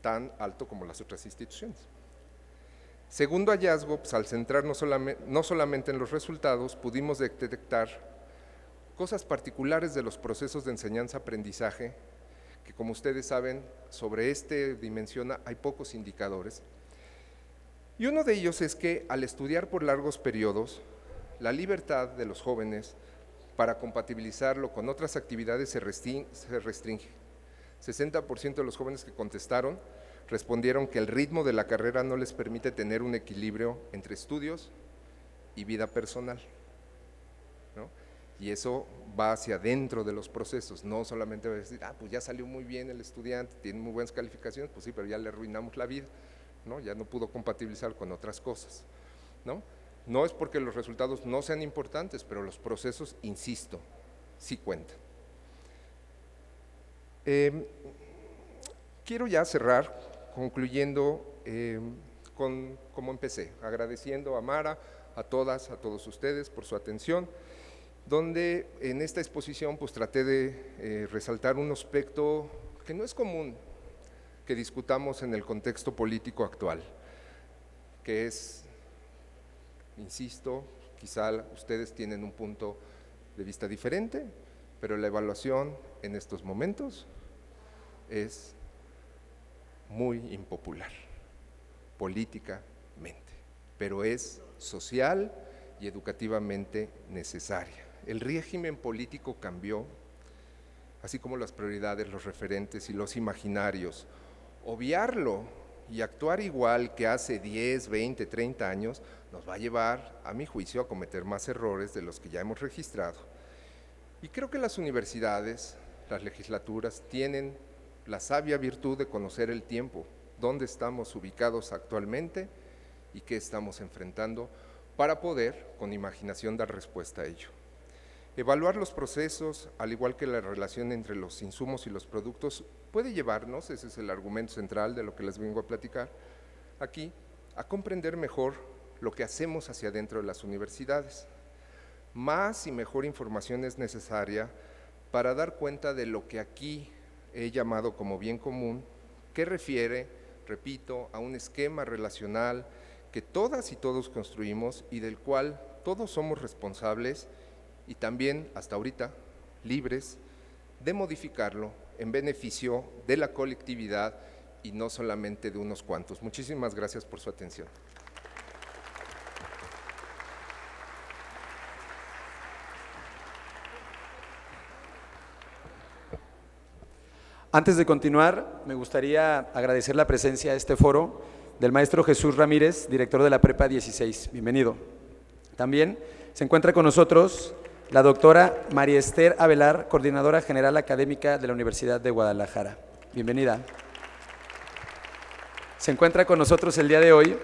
tan alto como las otras instituciones. Segundo hallazgo, pues, al centrarnos no solamente en los resultados, pudimos detectar cosas particulares de los procesos de enseñanza-aprendizaje, que como ustedes saben, sobre este dimensión hay pocos indicadores. Y uno de ellos es que al estudiar por largos periodos, la libertad de los jóvenes para compatibilizarlo con otras actividades se restringe. 60% de los jóvenes que contestaron respondieron que el ritmo de la carrera no les permite tener un equilibrio entre estudios y vida personal, ¿no? Y eso va hacia adentro de los procesos, no solamente va a decir, pues ya salió muy bien el estudiante, tiene muy buenas calificaciones, pues sí, pero ya le arruinamos la vida, ¿no? Ya no pudo compatibilizar con otras cosas, ¿no? No es porque los resultados no sean importantes, pero los procesos, insisto, sí cuentan. Quiero ya cerrar concluyendo como empecé, agradeciendo a Mara, a todas, a todos ustedes por su atención, donde en esta exposición pues traté de resaltar un aspecto que no es común que discutamos en el contexto político actual, que es, insisto, quizá ustedes tienen un punto de vista diferente, pero la evaluación en estos momentos es muy impopular, políticamente, pero es social y educativamente necesaria. El régimen político cambió, así como las prioridades, los referentes y los imaginarios. Obviarlo y actuar igual que hace 10, 20, 30 años nos va a llevar, a mi juicio, a cometer más errores de los que ya hemos registrado. Y creo que las universidades, las legislaturas, tienen la sabia virtud de conocer el tiempo, dónde estamos ubicados actualmente y qué estamos enfrentando, para poder, con imaginación, dar respuesta a ello. Evaluar los procesos, al igual que la relación entre los insumos y los productos, puede llevarnos, ese es el argumento central de lo que les vengo a platicar aquí, a comprender mejor lo que hacemos hacia adentro de las universidades. Más y mejor información es necesaria para dar cuenta de lo que aquí he llamado como bien común, que refiere, repito, a un esquema relacional que todas y todos construimos y del cual todos somos responsables y también, hasta ahorita, libres de modificarlo en beneficio de la colectividad y no solamente de unos cuantos. Muchísimas gracias por su atención. Antes de continuar, me gustaría agradecer la presencia a este foro del maestro Jesús Ramírez, director de la Prepa 16. Bienvenido. También se encuentra con nosotros la doctora María Esther Avelar, coordinadora general académica de la Universidad de Guadalajara. Bienvenida. Se encuentra con nosotros el día de hoy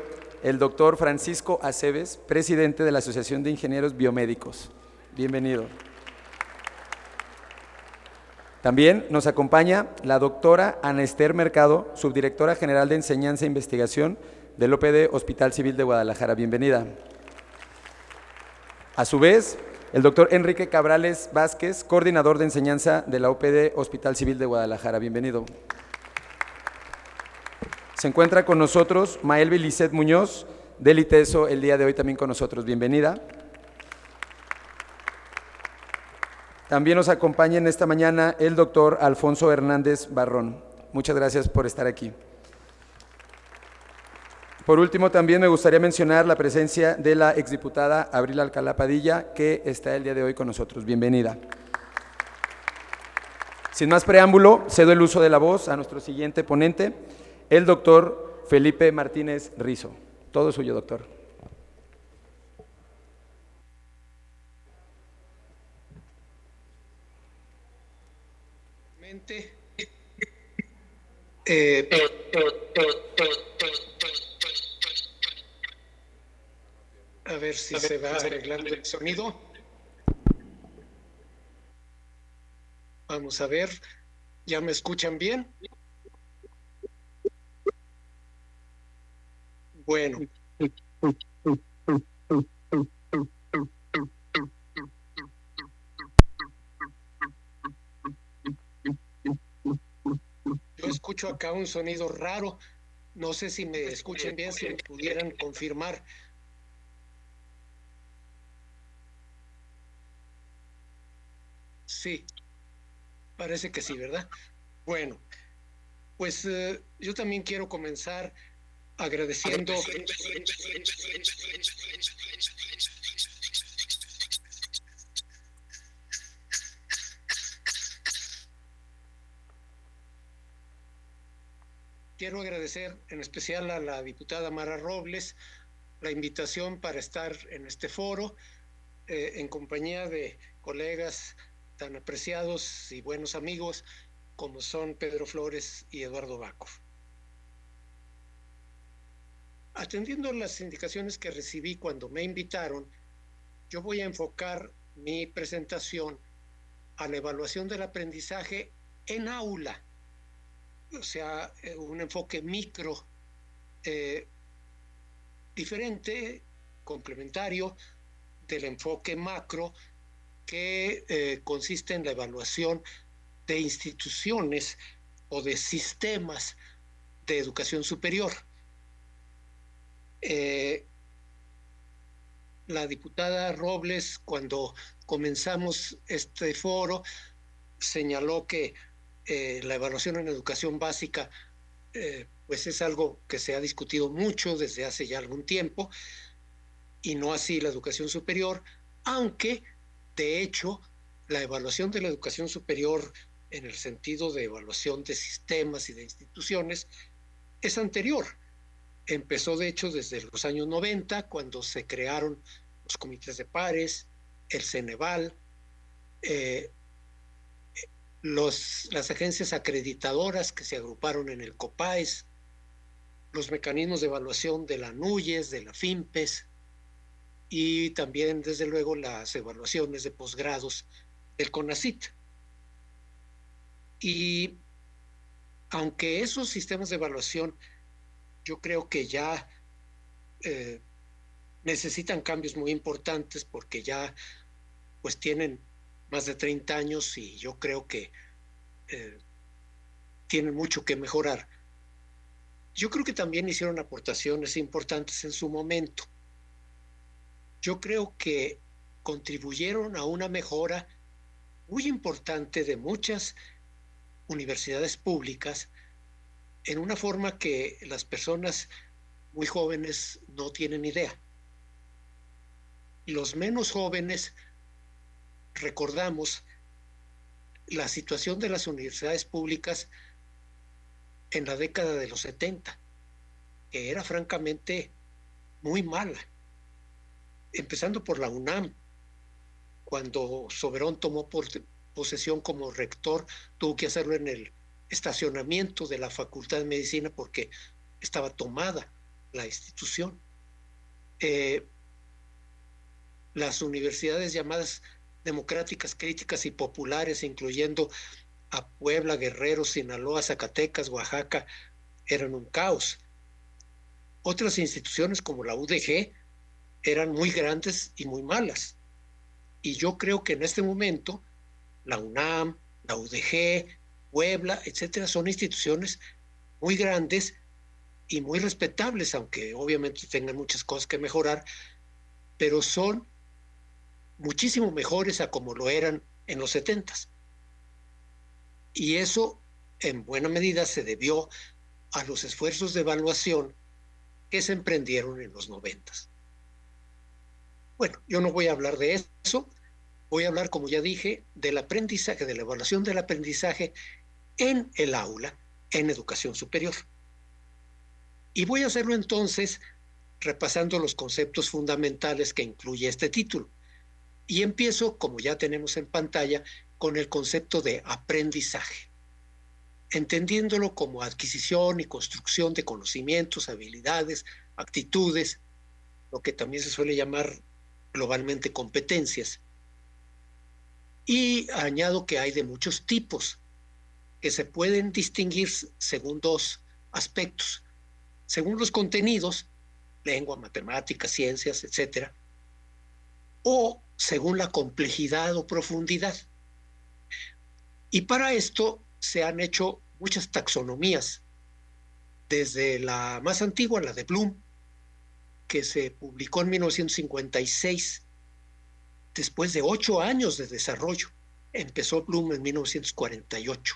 el doctor Francisco Aceves, presidente de la Asociación de Ingenieros Biomédicos. Bienvenido. También nos acompaña la doctora Ana Esther Mercado, subdirectora general de Enseñanza e Investigación del OPD Hospital Civil de Guadalajara. Bienvenida. A su vez, el doctor Enrique Cabrales Vázquez, coordinador de enseñanza de la OPD Hospital Civil de Guadalajara. Bienvenido. Se encuentra con nosotros Maelvi Lisset Muñoz, del ITESO, el día de hoy también con nosotros. Bienvenida. También nos acompaña en esta mañana el doctor Alfonso Hernández Barrón. Muchas gracias por estar aquí. Por último, también me gustaría mencionar la presencia de la exdiputada Abril Alcalá Padilla, que está el día de hoy con nosotros. Bienvenida. Sin más preámbulo, cedo el uso de la voz a nuestro siguiente ponente, el doctor Felipe Martínez Rizo. Todo suyo, doctor. A ver si se va arreglando el sonido. Vamos a ver. ¿Ya me escuchan bien? Bueno. Yo escucho acá un sonido raro. No sé si me escuchan bien, si me pudieran confirmar. Sí, parece que sí, ¿verdad? Bueno, pues yo también quiero comenzar agradeciendo. Quiero agradecer en especial a la diputada Mara Robles la invitación para estar en este foro en compañía de colegas tan apreciados y buenos amigos como son Pedro Flores y Eduardo Bacov. Atendiendo las indicaciones que recibí cuando me invitaron, yo voy a enfocar mi presentación a la evaluación del aprendizaje en aula, o sea, un enfoque micro, diferente, complementario del enfoque macro que consiste en la evaluación de instituciones o de sistemas de educación superior. La diputada Robles, cuando comenzamos este foro, señaló que la evaluación en educación básica pues es algo que se ha discutido mucho desde hace ya algún tiempo, y no así la educación superior, aunque de hecho la evaluación de la educación superior en el sentido de evaluación de sistemas y de instituciones es anterior. Empezó de hecho desde los años 90, cuando se crearon los comités de pares, el Ceneval, las agencias acreditadoras que se agruparon en el COPAES, los mecanismos de evaluación de la NUYES, de la FIMPES, y también, desde luego, las evaluaciones de posgrados del CONACYT. Y aunque esos sistemas de evaluación yo creo que ya necesitan cambios muy importantes, porque ya pues tienen más de 30 años y yo creo que tienen mucho que mejorar. Yo creo que también hicieron aportaciones importantes en su momento. Yo creo que contribuyeron a una mejora muy importante de muchas universidades públicas en una forma que las personas muy jóvenes no tienen idea. Los menos jóvenes recordamos la situación de las universidades públicas en la década de los 70, que era francamente muy mala. Empezando por la UNAM, cuando Soberón tomó posesión como rector, tuvo que hacerlo en el estacionamiento de la Facultad de Medicina porque estaba tomada la institución. Las universidades llamadas democráticas, críticas y populares, incluyendo a Puebla, Guerrero, Sinaloa, Zacatecas, Oaxaca, eran un caos. Otras instituciones como la UDG eran muy grandes y muy malas. Y yo creo que en este momento la UNAM, la UDG, Puebla, etcétera, son instituciones muy grandes y muy respetables, aunque obviamente tengan muchas cosas que mejorar, pero son muchísimo mejores a como lo eran en los 70s. Y eso en buena medida se debió a los esfuerzos de evaluación que se emprendieron en los 90s. Bueno, yo no voy a hablar de eso, voy a hablar, como ya dije, del aprendizaje, de la evaluación del aprendizaje en el aula, en educación superior. Y voy a hacerlo entonces repasando los conceptos fundamentales que incluye este título. Y empiezo, como ya tenemos en pantalla, con el concepto de aprendizaje. entendiéndolo como adquisición y construcción de conocimientos, habilidades, actitudes, lo que también se suele llamar globalmente competencias. Y añado que hay de muchos tipos que se pueden distinguir según dos aspectos. Según los contenidos, lengua, matemáticas, ciencias, etcétera, o según la complejidad o profundidad. Y para esto se han hecho muchas taxonomías, desde la más antigua, la de Bloom, que se publicó en 1956, después de 8 años de desarrollo. Empezó Bloom en 1948.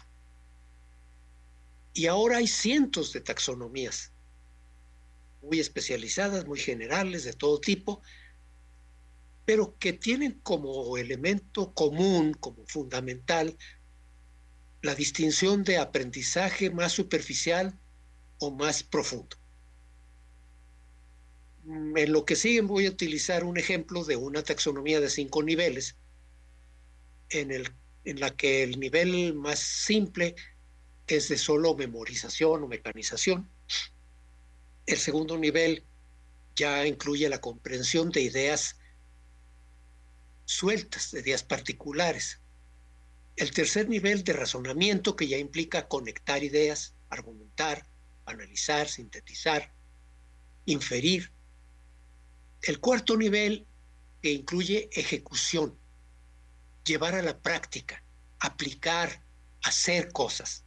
Y ahora hay cientos de taxonomías, muy especializadas, muy generales, de todo tipo, pero que tienen como elemento común, como fundamental, la distinción de aprendizaje más superficial o más profundo. En lo que sigue voy a utilizar un ejemplo de una taxonomía de 5 niveles, en la que el nivel más simple es de solo memorización o mecanización. El segundo nivel ya incluye la comprensión de ideas sueltas, de ideas particulares. El tercer nivel de razonamiento, que ya implica conectar ideas, argumentar, analizar, sintetizar, inferir. El cuarto nivel, que incluye ejecución, llevar a la práctica, aplicar, hacer cosas.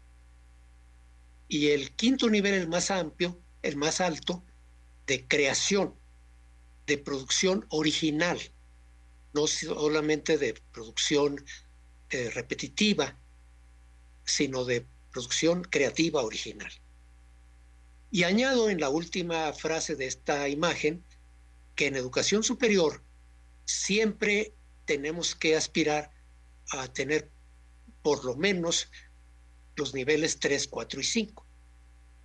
Y el quinto nivel, el más amplio, el más alto, de creación, de producción original, no solamente de producción repetitiva, sino de producción creativa original. Y añado en la última frase de esta imagen que en educación superior siempre tenemos que aspirar a tener por lo menos los niveles 3, 4 y 5.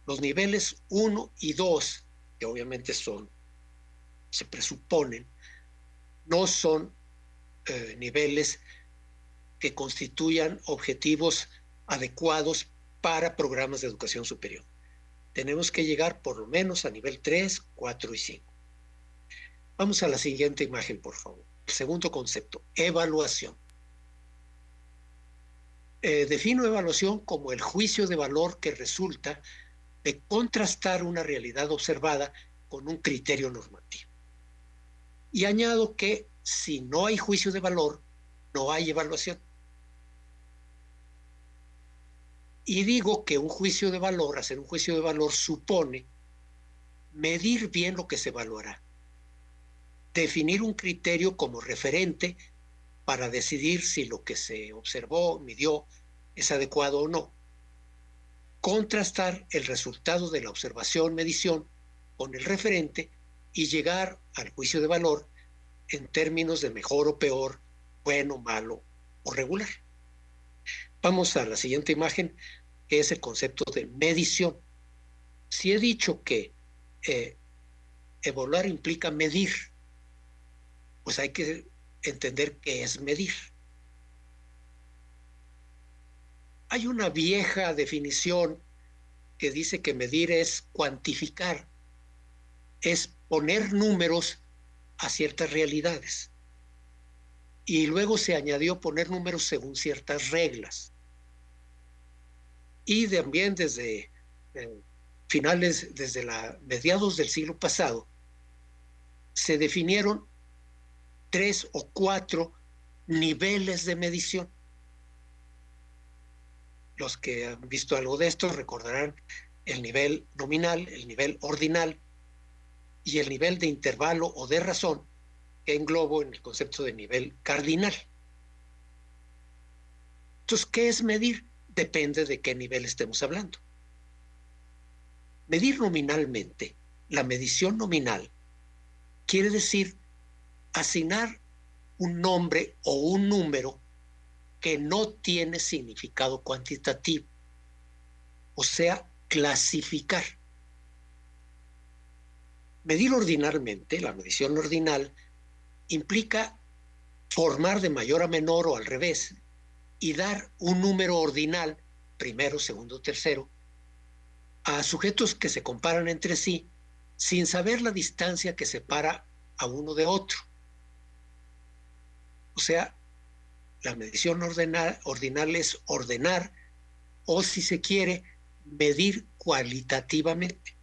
Los niveles 1 y 2, que obviamente se presuponen, no son niveles que constituyan objetivos adecuados para programas de educación superior. Tenemos que llegar por lo menos a nivel 3, 4 y 5. Vamos a la siguiente imagen, por favor. El segundo concepto, evaluación. Defino evaluación como el juicio de valor que resulta de contrastar una realidad observada con un criterio normativo. Y añado que si no hay juicio de valor, no hay evaluación. Y digo que un juicio de valor, hacer un juicio de valor, supone medir bien lo que se evaluará, definir un criterio como referente para decidir si lo que se observó, midió, es adecuado o no, contrastar el resultado de la observación, medición con el referente y llegar al juicio de valor en términos de mejor o peor, bueno, malo o regular. Vamos a la siguiente imagen, que es el concepto de medición. Si he dicho que evaluar implica medir, pues hay que entender qué es medir. Hay una vieja definición que dice que medir es cuantificar, es poner números a ciertas realidades. Y luego se añadió poner números según ciertas reglas. Y también desde mediados del siglo pasado, se definieron 3 o 4 niveles de medición. Los que han visto algo de esto recordarán el nivel nominal, el nivel ordinal y el nivel de intervalo o de razón, que englobo en el concepto de nivel cardinal. Entonces, ¿qué es medir? Depende de qué nivel estemos hablando. Medir nominalmente, la medición nominal, quiere decir asignar un nombre o un número que no tiene significado cuantitativo, o sea, clasificar. Medir ordinalmente, la medición ordinal, implica formar de mayor a menor o al revés y dar un número ordinal primero, segundo, tercero, a sujetos que se comparan entre sí sin saber la distancia que separa a uno de otro. O sea, la medición ordinal es ordenar o, si se quiere, medir cualitativamente.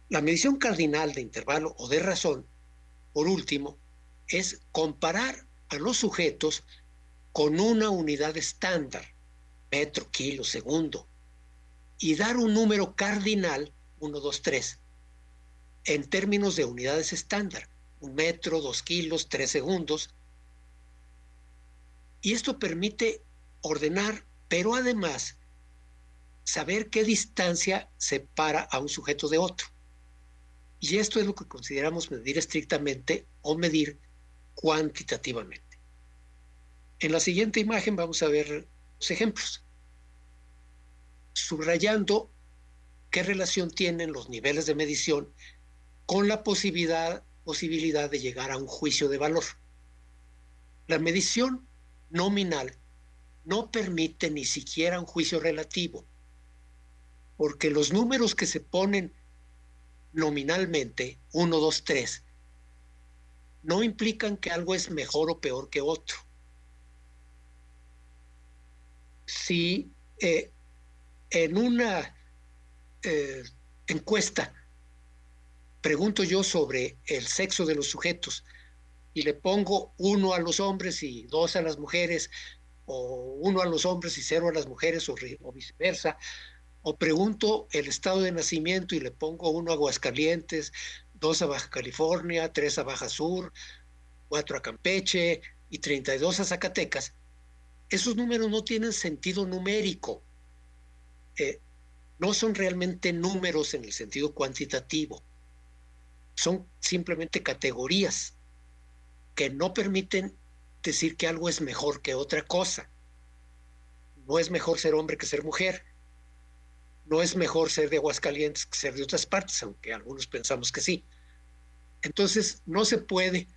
La medición cardinal de intervalo o de razón, por último, es comparar a los sujetos con una unidad estándar, metro, kilo, segundo, y dar un número cardinal, 1, 2, 3, en términos de unidades estándar, 1 metro, 2 kilos, 3 segundos. Y esto permite ordenar, pero además saber qué distancia separa a un sujeto de otro. Y esto es lo que consideramos medir estrictamente o medir cuantitativamente. En la siguiente imagen vamos a ver los ejemplos, subrayando qué relación tienen los niveles de medición con la posibilidad de llegar a un juicio de valor. La medición nominal no permite ni siquiera un juicio relativo, porque los números que se ponen nominalmente, 1, 2, 3, no implican que algo es mejor o peor que otro. Si en una encuesta pregunto yo sobre el sexo de los sujetos y le pongo 1 a los hombres y 2 a las mujeres, o 1 a los hombres y 0 a las mujeres, o viceversa, o pregunto el estado de nacimiento y le pongo 1 a Aguascalientes, 2 a Baja California, 3 a Baja Sur, 4 a Campeche y 32 a Zacatecas, esos números no tienen sentido numérico. No son realmente números en el sentido cuantitativo. Son simplemente categorías que no permiten decir que algo es mejor que otra cosa. No es mejor ser hombre que ser mujer. No es mejor ser de Aguascalientes que ser de otras partes, aunque algunos pensamos que sí. Entonces, no se puede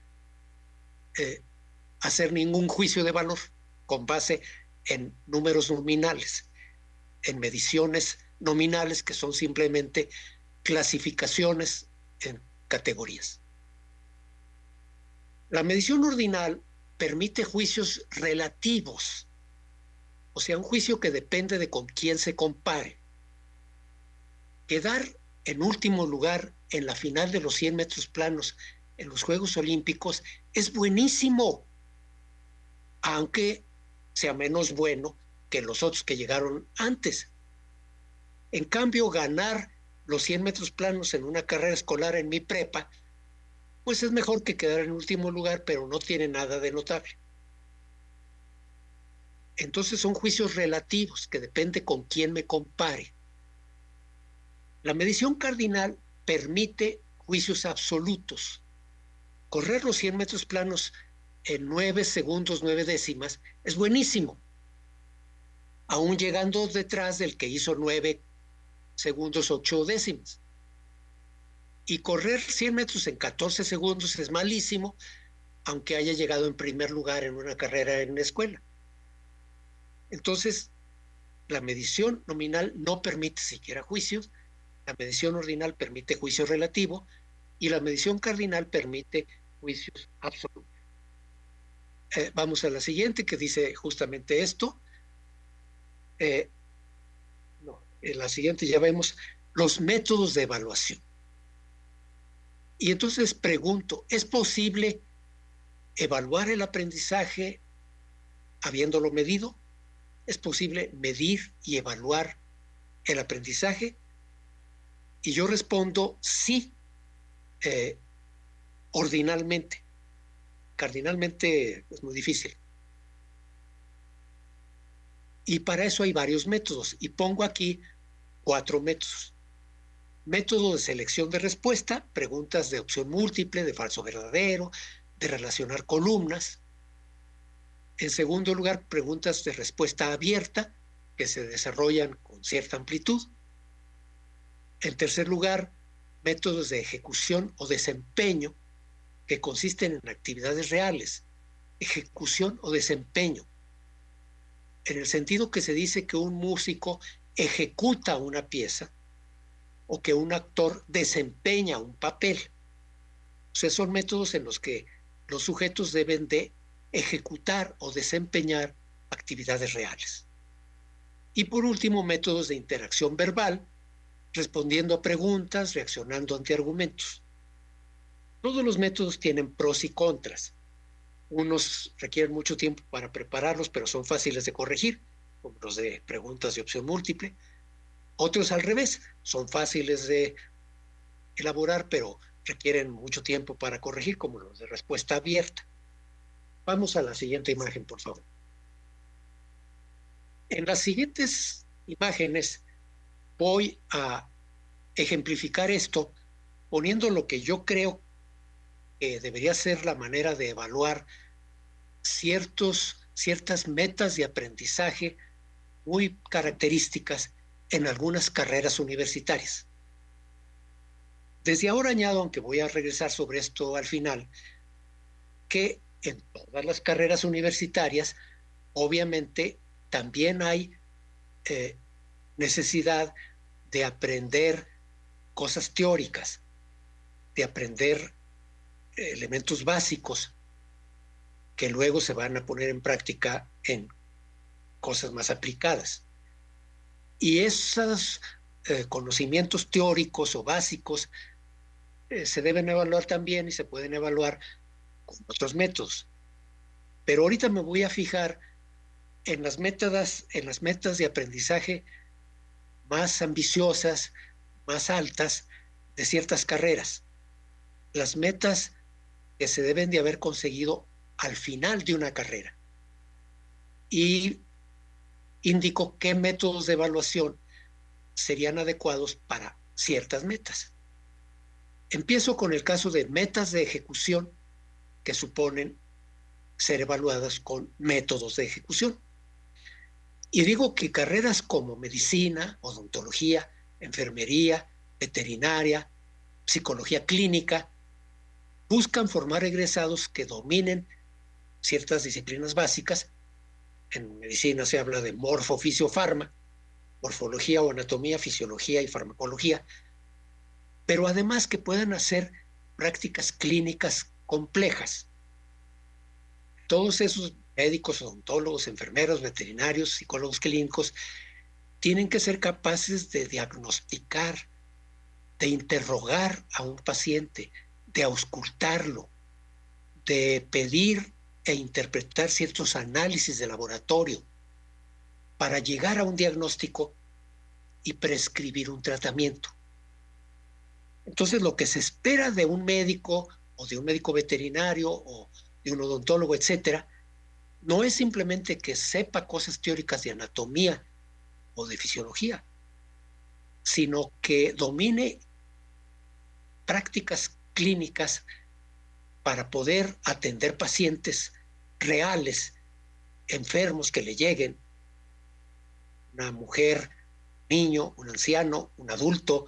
hacer ningún juicio de valor con base en números nominales, en mediciones nominales que son simplemente clasificaciones en categorías. La medición ordinal permite juicios relativos, o sea, un juicio que depende de con quién se compare. Quedar en último lugar en la final de los 100 metros planos en los Juegos Olímpicos es buenísimo, aunque sea menos bueno que los otros que llegaron antes. En cambio, ganar los 100 metros planos en una carrera escolar en mi prepa, pues es mejor que quedar en último lugar, pero no tiene nada de notable. Entonces son juicios relativos que depende con quién me compare. La medición cardinal permite juicios absolutos. Correr los 100 metros planos en 9 segundos, 9 décimas es buenísimo, aún llegando detrás del que hizo 9 segundos, 8 décimas. Y correr 100 metros en 14 segundos es malísimo, aunque haya llegado en primer lugar en una carrera en la escuela. Entonces, la medición nominal no permite siquiera juicios, la medición ordinal permite juicio relativo y la medición cardinal permite juicios absolutos. Vamos a la siguiente, que dice justamente esto. En la siguiente ya vemos los métodos de evaluación. Y entonces pregunto, ¿es posible evaluar el aprendizaje habiéndolo medido? ¿Es posible medir y evaluar el aprendizaje? Y yo respondo sí, ordinalmente. Cardinalmente es muy difícil. Y para eso hay varios métodos, y pongo aquí 4 métodos. Método de selección de respuesta, preguntas de opción múltiple, de falso verdadero, de relacionar columnas. En segundo lugar, preguntas de respuesta abierta, que se desarrollan con cierta amplitud. En tercer lugar, métodos de ejecución o desempeño, que consisten en actividades reales, ejecución o desempeño. en el sentido que se dice que un músico ejecuta una pieza o que un actor desempeña un papel. O sea, son métodos en los que los sujetos deben de ejecutar o desempeñar actividades reales. Y por último, métodos de interacción verbal, respondiendo a preguntas, reaccionando ante argumentos. Todos los métodos tienen pros y contras. Unos requieren mucho tiempo para prepararlos, pero son fáciles de corregir, como los de preguntas de opción múltiple. Otros al revés, son fáciles de elaborar, pero requieren mucho tiempo para corregir, como los de respuesta abierta. Vamos a la siguiente imagen, por favor. En las siguientes imágenes voy a ejemplificar esto poniendo lo que yo creo que debería ser la manera de evaluar ciertas metas de aprendizaje muy características en algunas carreras universitarias. Desde ahora añado, aunque voy a regresar sobre esto al final, que en todas las carreras universitarias, obviamente, también hay necesidad de aprender cosas teóricas, de aprender elementos básicos que luego se van a poner en práctica en cosas más aplicadas. Y esos conocimientos teóricos o básicos se deben evaluar también y se pueden evaluar con otros métodos. Pero ahorita me voy a fijar en las metas de aprendizaje más ambiciosas, más altas de ciertas carreras. Las metas que se deben de haber conseguido al final de una carrera. Y indico qué métodos de evaluación serían adecuados para ciertas metas. Empiezo con el caso de metas de ejecución que suponen ser evaluadas con métodos de ejecución. Y digo que carreras como medicina, odontología, enfermería, veterinaria, psicología clínica, buscan formar egresados que dominen ciertas disciplinas básicas. En medicina se habla de morfo, fisio, farma, morfología o anatomía, fisiología y farmacología, pero además que puedan hacer prácticas clínicas complejas. Todos esos médicos, odontólogos, enfermeros, veterinarios, psicólogos clínicos, tienen que ser capaces de diagnosticar, de interrogar a un paciente, de auscultarlo, de pedir e interpretar ciertos análisis de laboratorio para llegar a un diagnóstico y prescribir un tratamiento. Entonces, lo que se espera de un médico o de un médico veterinario o de un odontólogo, etcétera, no es simplemente que sepa cosas teóricas de anatomía o de fisiología, sino que domine prácticas clínicas para poder atender pacientes reales, enfermos que le lleguen, una mujer, niño, un anciano, un adulto,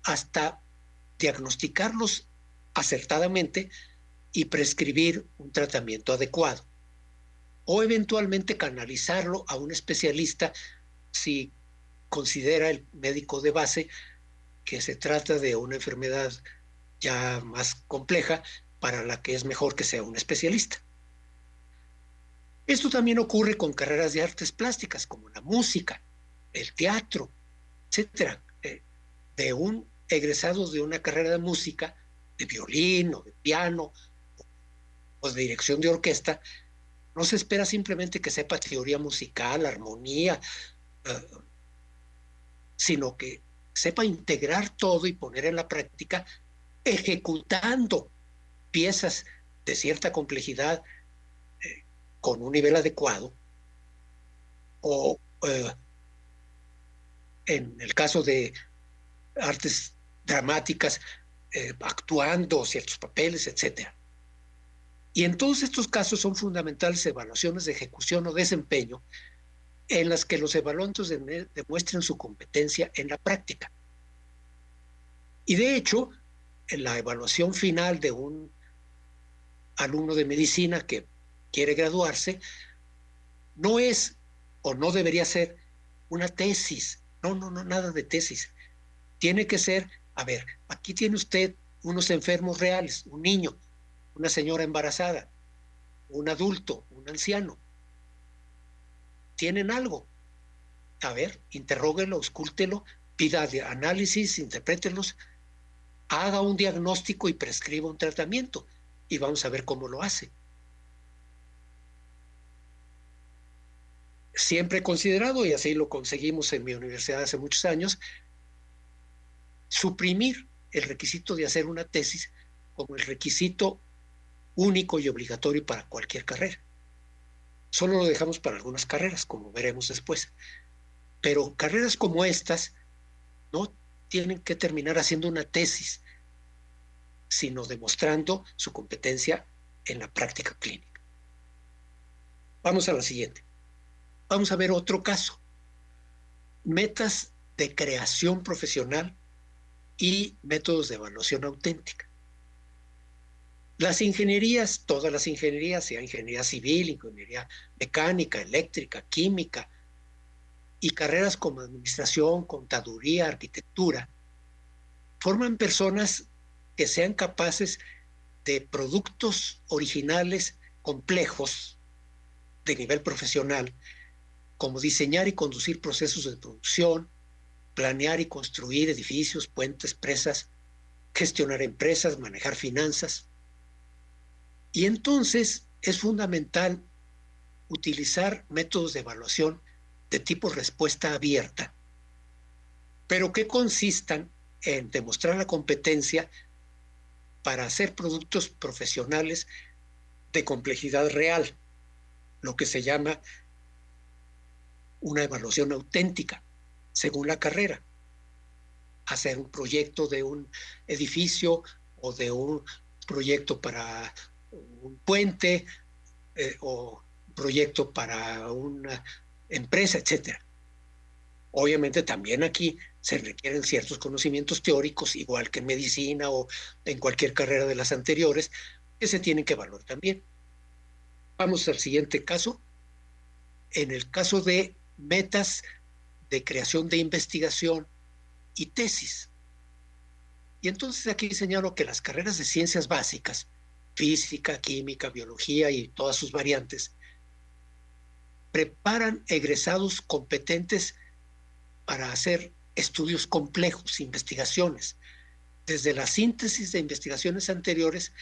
hasta diagnosticarlos acertadamente y prescribir un tratamiento adecuado. O eventualmente canalizarlo a un especialista si considera el médico de base que se trata de una enfermedad ya más compleja para la que es mejor que sea un especialista. Esto también ocurre con carreras de artes plásticas como la música, el teatro, etcétera. De un egresado de una carrera de música, de violín o de piano o de dirección de orquesta, no se espera simplemente que sepa teoría musical, armonía, sino que sepa integrar todo y poner en la práctica, ejecutando piezas de cierta complejidad con un nivel adecuado, o en el caso de artes dramáticas, actuando ciertos papeles, etcétera. Y en todos estos casos son fundamentales evaluaciones de ejecución o desempeño en las que los evaluantes demuestren su competencia en la práctica. Y de hecho, en la evaluación final de un alumno de medicina que quiere graduarse, no es o no debería ser una tesis. No, no, no, nada de tesis. Tiene que ser, a ver, aquí tiene usted unos enfermos reales, un niño, una señora embarazada, un adulto, un anciano. ¿Tienen algo? A ver, interróguelo, auscúltelo, pida análisis, interprételos, haga un diagnóstico y prescriba un tratamiento. Y vamos a ver cómo lo hace. Siempre he considerado, y así lo conseguimos en mi universidad hace muchos años, suprimir el requisito de hacer una tesis como el requisito único y obligatorio para cualquier carrera. Solo lo dejamos para algunas carreras, como veremos después. Pero carreras como estas no tienen que terminar haciendo una tesis, sino demostrando su competencia en la práctica clínica. Vamos a la siguiente. Vamos a ver otro caso. Metas de creación profesional y métodos de evaluación auténtica. Las ingenierías, todas las ingenierías, sea ingeniería civil, ingeniería mecánica, eléctrica, química, y carreras como administración, contaduría, arquitectura, forman personas que sean capaces de productos originales complejos de nivel profesional, como diseñar y conducir procesos de producción, planear y construir edificios, puentes, presas, gestionar empresas, manejar finanzas. Y entonces es fundamental utilizar métodos de evaluación de tipo respuesta abierta, pero que consistan en demostrar la competencia para hacer productos profesionales de complejidad real, lo que se llama una evaluación auténtica, según la carrera. Hacer un proyecto de un edificio o de un proyecto para un puente o proyecto para una empresa, etcétera. Obviamente también aquí se requieren ciertos conocimientos teóricos, igual que en medicina o en cualquier carrera de las anteriores, que se tienen que evaluar también. Vamos al siguiente caso. En el caso de metas de creación de investigación y tesis. Y entonces aquí señalo que las carreras de ciencias básicas, física, química, biología y todas sus variantes, preparan egresados competentes para hacer estudios complejos, investigaciones, desde la síntesis de investigaciones anteriores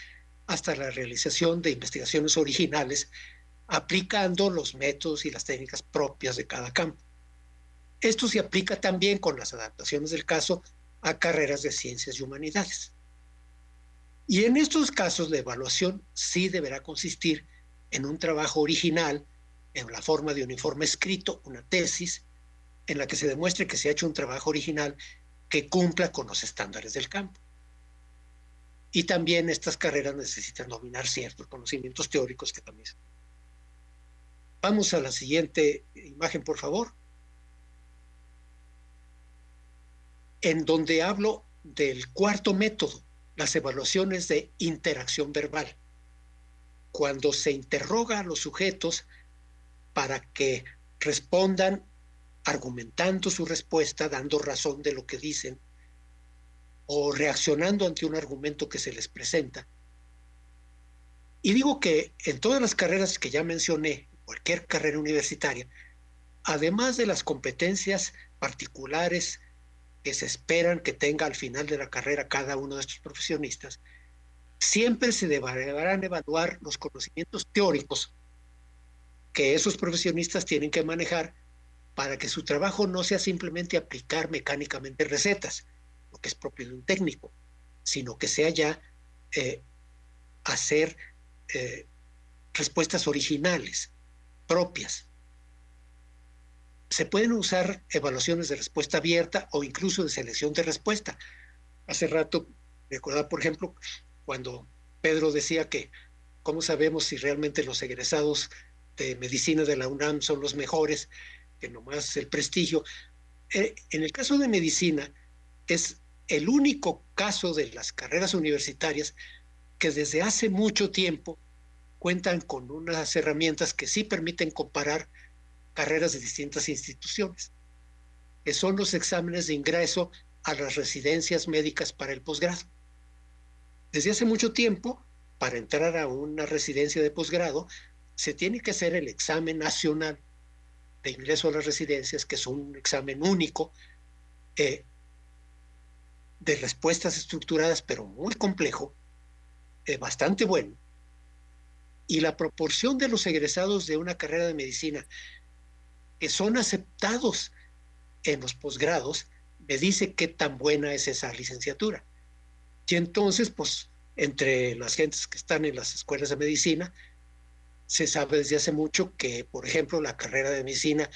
hasta la realización de investigaciones originales, aplicando los métodos y las técnicas propias de cada campo. Esto se aplica también con las adaptaciones del caso a carreras de ciencias y humanidades. Y en estos casos la evaluación sí deberá consistir en un trabajo original, en la forma de un informe escrito, una tesis, en la que se demuestre que se ha hecho un trabajo original que cumpla con los estándares del campo. Y también estas carreras necesitan dominar ciertos conocimientos teóricos que también. Vamos a la siguiente imagen, por favor. En donde hablo del cuarto método, las evaluaciones de interacción verbal. Cuando se interroga a los sujetos para que respondan argumentando su respuesta, dando razón de lo que dicen, o reaccionando ante un argumento que se les presenta. Y digo que en todas las carreras que ya mencioné, cualquier carrera universitaria, además de las competencias particulares que se esperan que tenga al final de la carrera cada uno de estos profesionistas, siempre se deberán evaluar los conocimientos teóricos que esos profesionistas tienen que manejar para que su trabajo no sea simplemente aplicar mecánicamente recetas, lo que es propio de un técnico, sino que sea ya hacer respuestas originales, propias. Se pueden usar evaluaciones de respuesta abierta o incluso de selección de respuesta. Hace rato recordaba, por ejemplo, cuando Pedro decía que cómo sabemos si realmente los egresados de medicina de la UNAM son los mejores, que nomás el prestigio. En el caso de medicina, es el único caso de las carreras universitarias que desde hace mucho tiempo cuentan con unas herramientas que sí permiten comparar carreras de distintas instituciones, que son los exámenes de ingreso a las residencias médicas para el posgrado. Desde hace mucho tiempo, para entrar a una residencia de posgrado, se tiene que hacer el examen nacional de ingreso a las residencias, que es un examen único, de respuestas estructuradas, pero muy complejo, bastante bueno. Y la proporción de los egresados de una carrera de medicina que son aceptados en los posgrados me dice qué tan buena es esa licenciatura. Y entonces, pues, entre las gentes que están en las escuelas de medicina, se sabe desde hace mucho que, por ejemplo, la carrera de medicina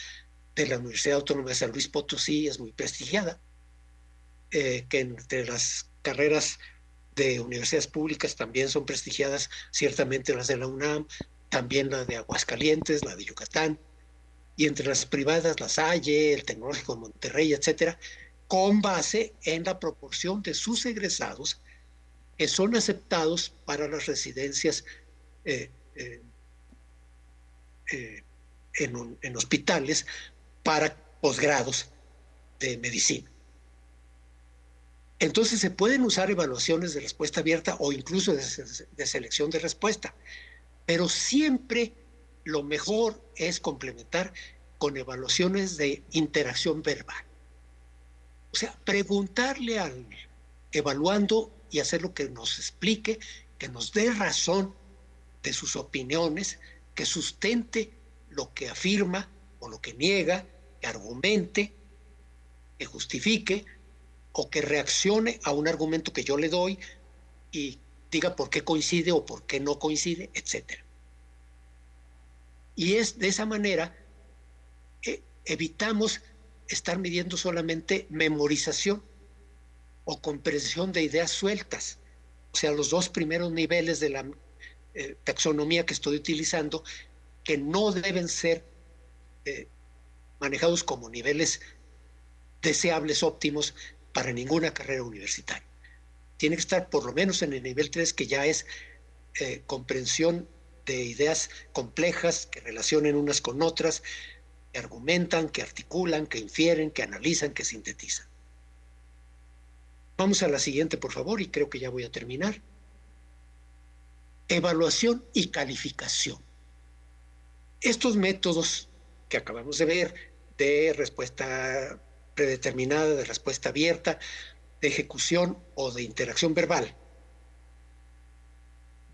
de la Universidad Autónoma de San Luis Potosí es muy prestigiada, que entre las carreras de universidades públicas también son prestigiadas, ciertamente las de la UNAM, también la de Aguascalientes, la de Yucatán, y entre las privadas, la Salle, el Tecnológico de Monterrey, etcétera, con base en la proporción de sus egresados que son aceptados para las residencias en hospitales para posgrados de medicina. Entonces se pueden usar evaluaciones de respuesta abierta o incluso de selección de respuesta, pero siempre lo mejor es complementar con evaluaciones de interacción verbal. O sea, preguntarle al evaluando y hacer lo que nos explique, que nos dé razón de sus opiniones, que sustente lo que afirma o lo que niega, que argumente, que justifique o que reaccione a un argumento que yo le doy y diga por qué coincide o por qué no coincide, etc. Y es de esa manera evitamos estar midiendo solamente memorización o comprensión de ideas sueltas. O sea, los dos primeros niveles de la taxonomía que estoy utilizando, que no deben ser manejados como niveles deseables, óptimos para ninguna carrera universitaria. Tiene que estar por lo menos en el nivel 3, que ya es comprensión de ideas complejas que relacionen unas con otras, que argumentan, que articulan, que infieren, que analizan, que sintetizan. Vamos a la siguiente, por favor, y creo que ya voy a terminar. Evaluación y calificación. Estos métodos que acabamos de ver, de respuesta predeterminada, de respuesta abierta, de ejecución o de interacción verbal,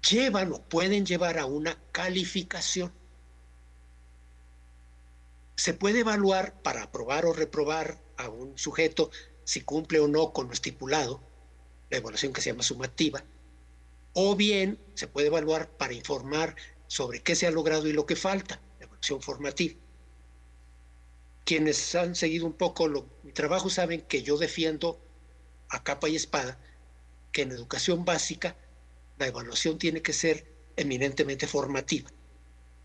llevan o pueden llevar a una calificación. Se puede evaluar para aprobar o reprobar a un sujeto si cumple o no con lo estipulado, la evaluación que se llama sumativa, o bien se puede evaluar para informar sobre qué se ha logrado y lo que falta, la evaluación formativa. Quienes han seguido un poco mi trabajo saben que yo defiendo a capa y espada que en educación básica la evaluación tiene que ser eminentemente formativa,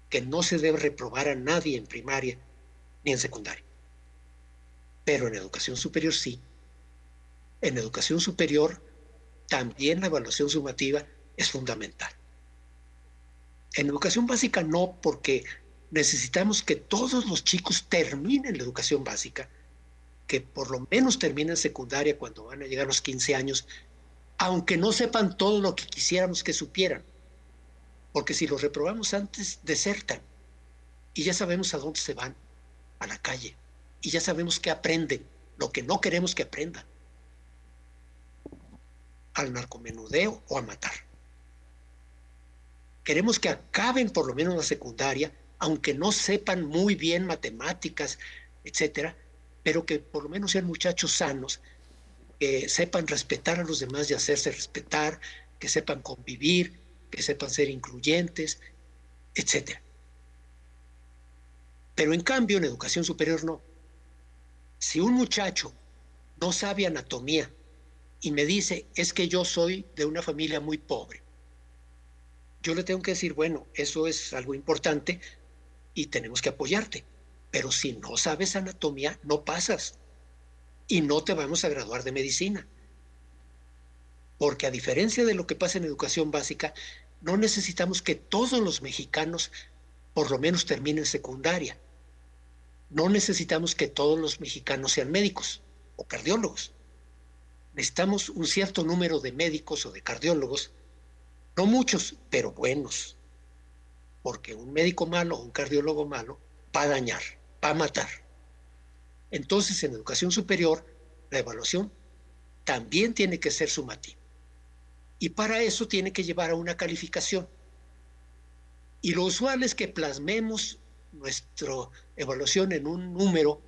que no se debe reprobar a nadie en primaria ni en secundaria. Pero en educación superior sí. En educación superior también la evaluación sumativa es fundamental. En educación básica no, porque necesitamos que todos los chicos terminen la educación básica, que por lo menos terminen secundaria cuando van a llegar a los 15 años, aunque no sepan todo lo que quisiéramos que supieran, porque si los reprobamos antes, desertan, y ya sabemos a dónde se van, a la calle, y ya sabemos qué aprenden, lo que no queremos que aprendan, al narcomenudeo o a matar. Queremos que acaben por lo menos la secundaria, aunque no sepan muy bien matemáticas, etcétera, pero que por lo menos sean muchachos sanos, que sepan respetar a los demás y hacerse respetar, que sepan convivir, que sepan ser incluyentes, etcétera. Pero en cambio en educación superior no. Si un muchacho no sabe anatomía y me dice, es que yo soy de una familia muy pobre, yo le tengo que decir, bueno, eso es algo importante y tenemos que apoyarte. Pero si no sabes anatomía, no pasas y no te vamos a graduar de medicina. Porque a diferencia de lo que pasa en educación básica, no necesitamos que todos los mexicanos por lo menos terminen secundaria. No necesitamos que todos los mexicanos sean médicos o cardiólogos. Necesitamos un cierto número de médicos o de cardiólogos, no muchos, pero buenos, porque un médico malo o un cardiólogo malo va a dañar, va a matar. Entonces, en educación superior, la evaluación también tiene que ser sumativa. Y para eso tiene que llevar a una calificación. Y lo usual es que plasmemos nuestra evaluación en un número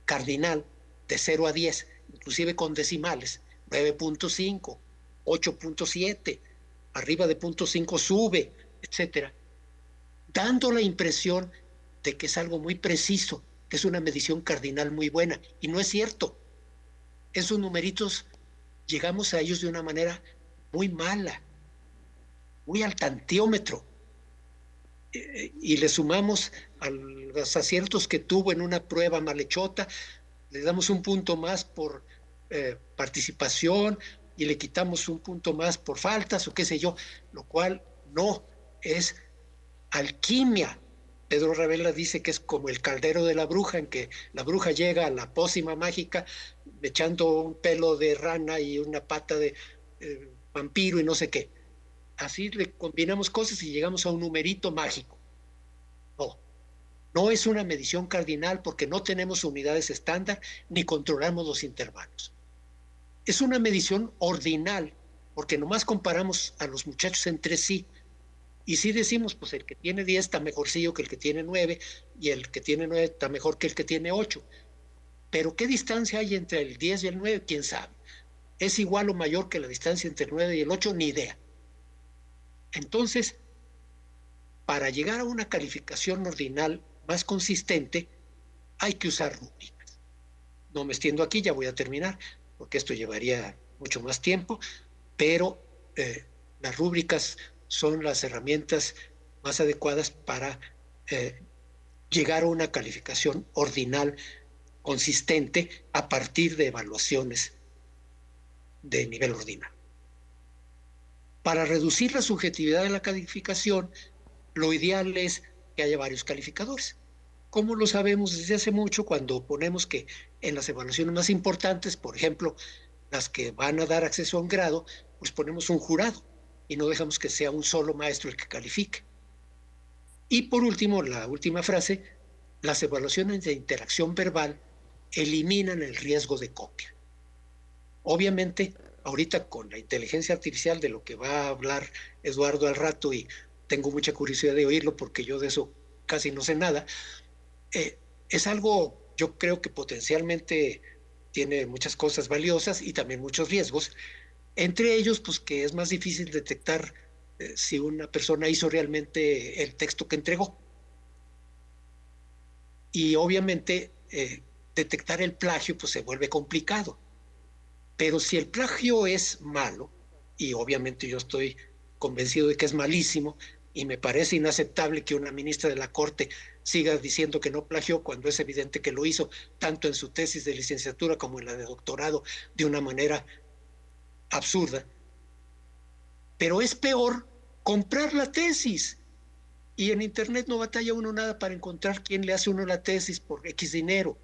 cardinal de 0 a 10, inclusive con decimales, 9.5, 8.7, arriba de 0.5 sube, etcétera, dando la impresión de que es algo muy preciso, que es una medición cardinal muy buena. Y no es cierto. Esos numeritos llegamos a ellos de una manera muy mala, muy al tantiómetro. Y le sumamos a los aciertos que tuvo en una prueba malhechota, le damos un punto más por participación y le quitamos un punto más por faltas o qué sé yo, lo cual no es alquimia. Pedro Ravela dice que es como el caldero de la bruja, en que la bruja llega a la pócima mágica echando un pelo de rana y una pata de vampiro y no sé qué. Así le combinamos cosas y llegamos a un numerito mágico. No, no es una medición cardinal porque no tenemos unidades estándar ni controlamos los intervalos. Es una medición ordinal porque nomás comparamos a los muchachos entre sí. Y sí decimos, pues el que tiene 10 está mejorcillo que el que tiene 9 y el que tiene 9 está mejor que el que tiene 8. Pero ¿qué distancia hay entre el 10 y el 9? ¿Quién sabe? ¿Es igual o mayor que la distancia entre el 9 y el 8? Ni idea. Entonces, para llegar a una calificación ordinal más consistente, hay que usar rúbricas. No me extiendo aquí, ya voy a terminar, porque esto llevaría mucho más tiempo, pero las rúbricas son las herramientas más adecuadas para llegar a una calificación ordinal consistente a partir de evaluaciones de nivel ordinario. Para reducir la subjetividad de la calificación, lo ideal es que haya varios calificadores. Como lo sabemos desde hace mucho, cuando ponemos que en las evaluaciones más importantes, por ejemplo, las que van a dar acceso a un grado, pues ponemos un jurado y no dejamos que sea un solo maestro el que califique. Y por último, la última frase, las evaluaciones de interacción verbal eliminan el riesgo de copia. Obviamente, ahorita con la inteligencia artificial de lo que va a hablar Eduardo al rato, y tengo mucha curiosidad de oírlo porque yo de eso casi no sé nada, es algo, yo creo que potencialmente tiene muchas cosas valiosas y también muchos riesgos, entre ellos, pues que es más difícil detectar si una persona hizo realmente el texto que entregó. Y obviamente detectar el plagio pues se vuelve complicado. Pero si el plagio es malo, y obviamente yo estoy convencido de que es malísimo, y me parece inaceptable que una ministra de la Corte siga diciendo que no plagió cuando es evidente que lo hizo, tanto en su tesis de licenciatura como en la de doctorado, de una manera absurda. Pero es peor comprar la tesis. Y en internet no batalla uno nada para encontrar quién le hace uno la tesis por X dinero.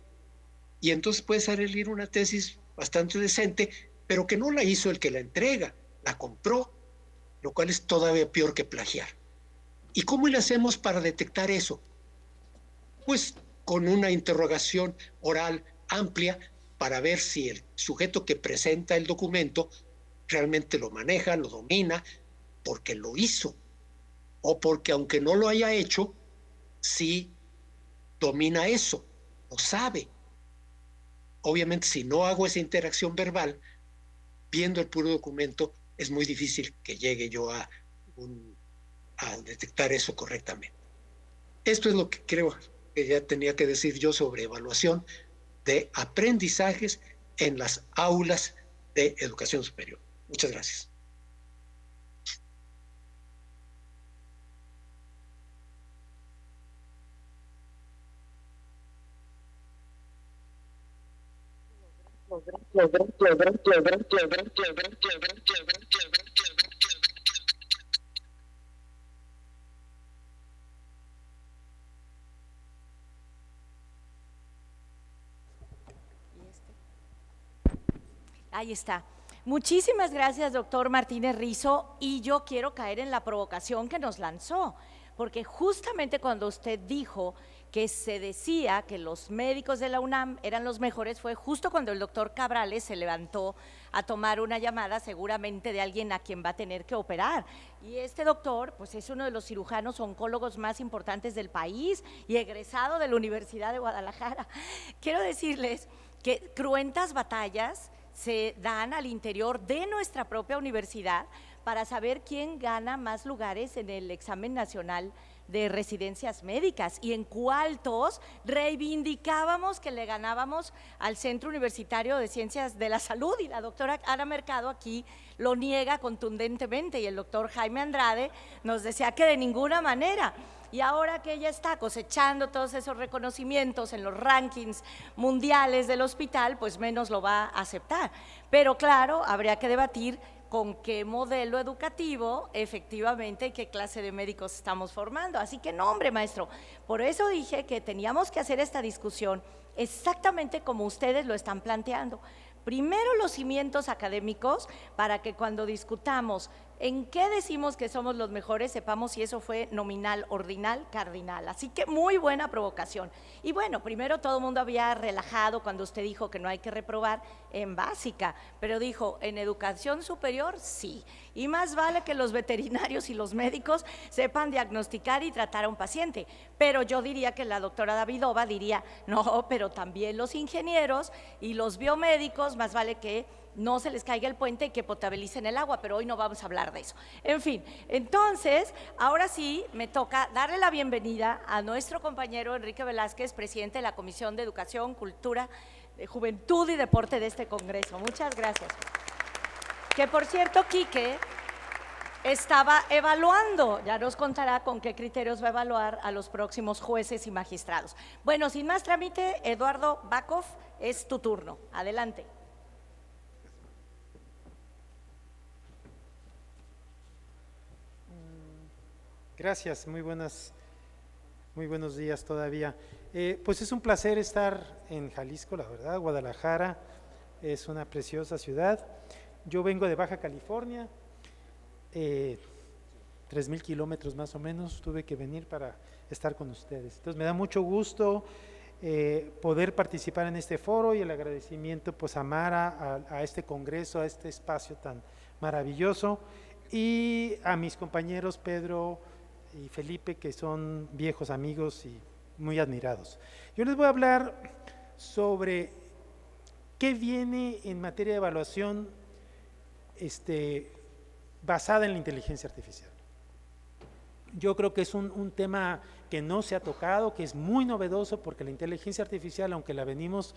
Y entonces puede salir una tesis bastante decente, pero que no la hizo el que la entrega, la compró, lo cual es todavía peor que plagiar. ¿Y cómo le hacemos para detectar eso? Pues con una interrogación oral amplia para ver si el sujeto que presenta el documento realmente lo maneja, lo domina, porque lo hizo, o porque aunque no lo haya hecho, sí domina eso, lo sabe. Obviamente, si no hago esa interacción verbal, viendo el puro documento, es muy difícil que llegue yo a detectar eso correctamente. Esto es lo que creo que ya tenía que decir yo sobre evaluación de aprendizajes en las aulas de educación superior. Muchas gracias. Ahí está. Muchísimas gracias, doctor Martínez Rizo, y yo quiero caer en la provocación que nos lanzó, porque justamente cuando usted dijo que se decía que los médicos de la UNAM eran los mejores, fue justo cuando el doctor Cabrales se levantó a tomar una llamada seguramente de alguien a quien va a tener que operar. Y este doctor, pues es uno de los cirujanos oncólogos más importantes del país y egresado de la Universidad de Guadalajara. Quiero decirles que cruentas batallas se dan al interior de nuestra propia universidad para saber quién gana más lugares en el examen nacional de residencias médicas y en cuartos reivindicábamos que le ganábamos al Centro Universitario de Ciencias de la Salud, y la doctora Ana Mercado aquí lo niega contundentemente, y el doctor Jaime Andrade nos decía que de ninguna manera. Y ahora que ella está cosechando todos esos reconocimientos en los rankings mundiales del hospital, pues menos lo va a aceptar. Pero claro, habría que debatir con qué modelo educativo efectivamente, qué clase de médicos estamos formando. Así que no, hombre, maestro, por eso dije que teníamos que hacer esta discusión exactamente como ustedes lo están planteando. Primero los cimientos académicos para que cuando discutamos en qué decimos que somos los mejores, sepamos si eso fue nominal, ordinal, cardinal. Así que muy buena provocación. Y bueno, primero todo el mundo había relajado cuando usted dijo que no hay que reprobar en básica, pero dijo, en educación superior, sí. Y más vale que los veterinarios y los médicos sepan diagnosticar y tratar a un paciente. Pero yo diría que la doctora Davidova diría, no, pero también los ingenieros y los biomédicos, más vale que no se les caiga el puente y que potabilicen el agua, pero hoy no vamos a hablar de eso. En fin, entonces, ahora sí me toca darle la bienvenida a nuestro compañero Enrique Velázquez, presidente de la Comisión de Educación, Cultura, Juventud y Deporte de este Congreso. Muchas gracias. Que por cierto, Quique estaba evaluando, ya nos contará con qué criterios va a evaluar a los próximos jueces y magistrados. Bueno, sin más trámite, Eduardo Bakov, es tu turno. Adelante. Gracias, muy buenos días todavía. Pues es un placer estar en Jalisco, la verdad. Guadalajara es una preciosa ciudad. Yo vengo de Baja California, 3,000 kilómetros más o menos, tuve que venir para estar con ustedes. Entonces me da mucho gusto poder participar en este foro, y el agradecimiento pues a Mara, a este congreso, a este espacio tan maravilloso, y a mis compañeros Pedro y Felipe, que son viejos amigos y muy admirados. Yo les voy a hablar sobre qué viene en materia de evaluación basada en la inteligencia artificial. Yo creo que es un tema que no se ha tocado, que es muy novedoso, porque la inteligencia artificial, aunque la venimos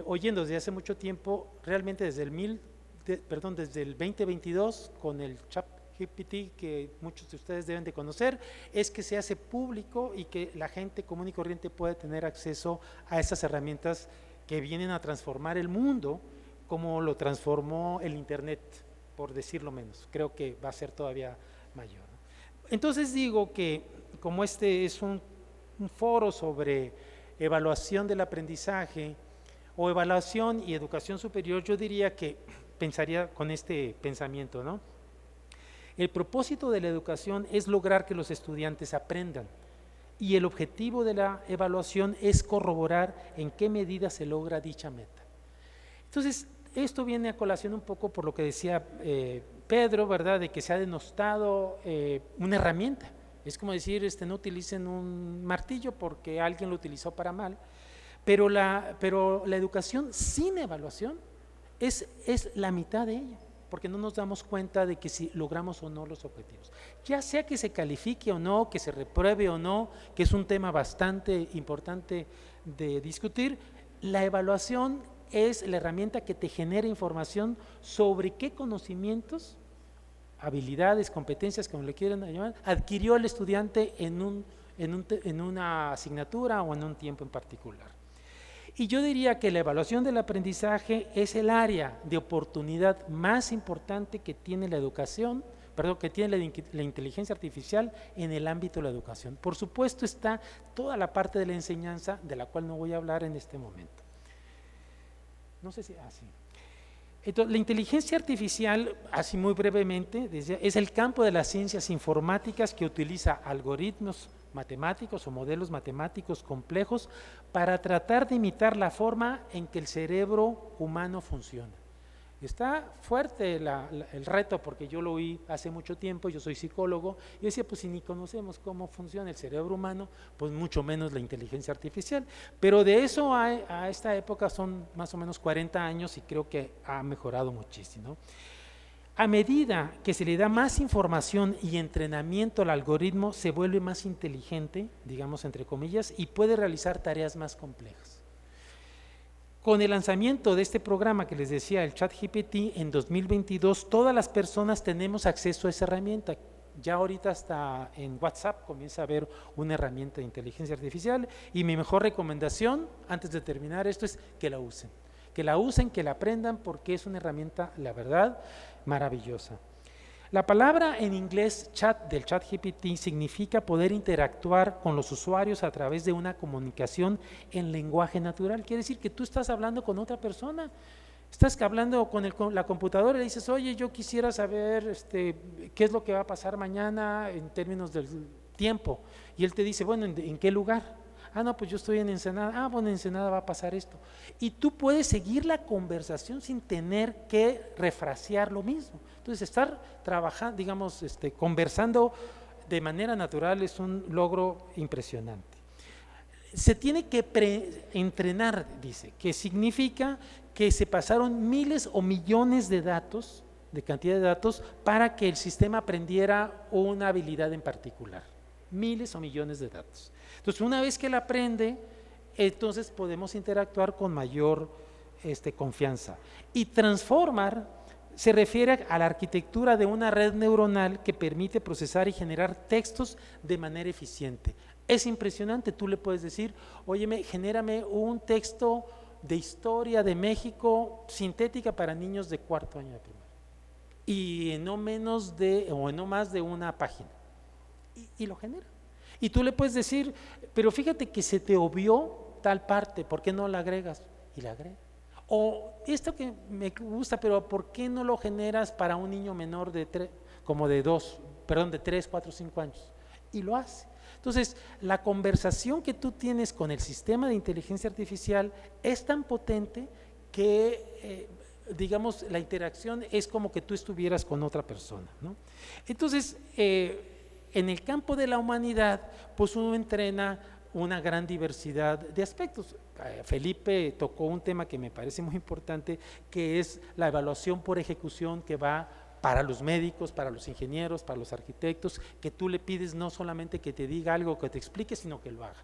oyendo desde hace mucho tiempo, realmente desde el 2022, con el ChatGPT, que muchos de ustedes deben de conocer, es que se hace público y que la gente común y corriente puede tener acceso a estas herramientas que vienen a transformar el mundo como lo transformó el Internet, por decirlo menos. Creo que va a ser todavía mayor. Entonces digo que como este es un foro sobre evaluación del aprendizaje o evaluación y educación superior, yo diría que pensaría con este pensamiento, ¿no? El propósito de la educación es lograr que los estudiantes aprendan, y el objetivo de la evaluación es corroborar en qué medida se logra dicha meta. Entonces, esto viene a colación un poco por lo que decía Pedro, ¿verdad?, de que se ha denostado una herramienta. Es como decir, no utilicen un martillo porque alguien lo utilizó para mal, pero la educación sin evaluación es la mitad de ella, porque no nos damos cuenta de que si logramos o no los objetivos. Ya sea que se califique o no, que se repruebe o no, que es un tema bastante importante de discutir, la evaluación es la herramienta que te genera información sobre qué conocimientos, habilidades, competencias, como le quieran llamar, adquirió el estudiante en una asignatura o en un tiempo en particular. Y yo diría que la evaluación del aprendizaje es el área de oportunidad más importante que tiene la educación, que tiene la inteligencia artificial en el ámbito de la educación. Por supuesto está toda la parte de la enseñanza, de la cual no voy a hablar en este momento. No sé si, sí. Entonces, la inteligencia artificial, así muy brevemente, es el campo de las ciencias informáticas que utiliza algoritmos matemáticos o modelos matemáticos complejos para tratar de imitar la forma en que el cerebro humano funciona. Está fuerte el reto, porque yo lo oí hace mucho tiempo, yo soy psicólogo, y decía, pues si ni conocemos cómo funciona el cerebro humano, pues mucho menos la inteligencia artificial. Pero de eso a esta época son más o menos 40 años y creo que ha mejorado muchísimo. A medida que se le da más información y entrenamiento al algoritmo, se vuelve más inteligente, digamos entre comillas, y puede realizar tareas más complejas. Con el lanzamiento de este programa que les decía, el ChatGPT, en 2022, todas las personas tenemos acceso a esa herramienta. Ya ahorita hasta en WhatsApp comienza a haber una herramienta de inteligencia artificial, y mi mejor recomendación, antes de terminar esto, es que la usen. Que la usen, que la aprendan, porque es una herramienta, la verdad, maravillosa. La palabra en inglés chat del ChatGPT significa poder interactuar con los usuarios a través de una comunicación en lenguaje natural. Quiere decir que tú estás hablando con otra persona, estás hablando con la computadora y le dices, oye, yo quisiera saber qué es lo que va a pasar mañana en términos del tiempo. Y él te dice, bueno, ¿en qué lugar? Ah, no, pues yo estoy en Ensenada. Ah, bueno, en Ensenada va a pasar esto. Y tú puedes seguir la conversación sin tener que refrasear lo mismo. Entonces, estar trabajando, digamos, conversando de manera natural es un logro impresionante. Se tiene que entrenar, dice, que significa que se pasaron miles o millones de datos, de cantidad de datos, para que el sistema aprendiera una habilidad en particular. Miles o millones de datos. Entonces, una vez que él aprende, entonces podemos interactuar con mayor confianza. Y transformar se refiere a la arquitectura de una red neuronal que permite procesar y generar textos de manera eficiente. Es impresionante, tú le puedes decir, óyeme, genérame un texto de historia de México sintética para niños de 4º año de primaria. Y en no más de una página. Y lo genera. Y tú le puedes decir, pero fíjate que se te obvió tal parte, ¿por qué no la agregas? Y la agrega. O esto que me gusta, pero ¿por qué no lo generas para un niño menor de 3, 4, 5 años? Y lo hace. Entonces, la conversación que tú tienes con el sistema de inteligencia artificial es tan potente que, digamos, la interacción es como que tú estuvieras con otra persona, ¿no? Entonces, en el campo de la humanidad, pues uno entrena una gran diversidad de aspectos. Felipe tocó un tema que me parece muy importante, que es la evaluación por ejecución, que va para los médicos, para los ingenieros, para los arquitectos, que tú le pides no solamente que te diga algo, que te explique, sino que lo haga.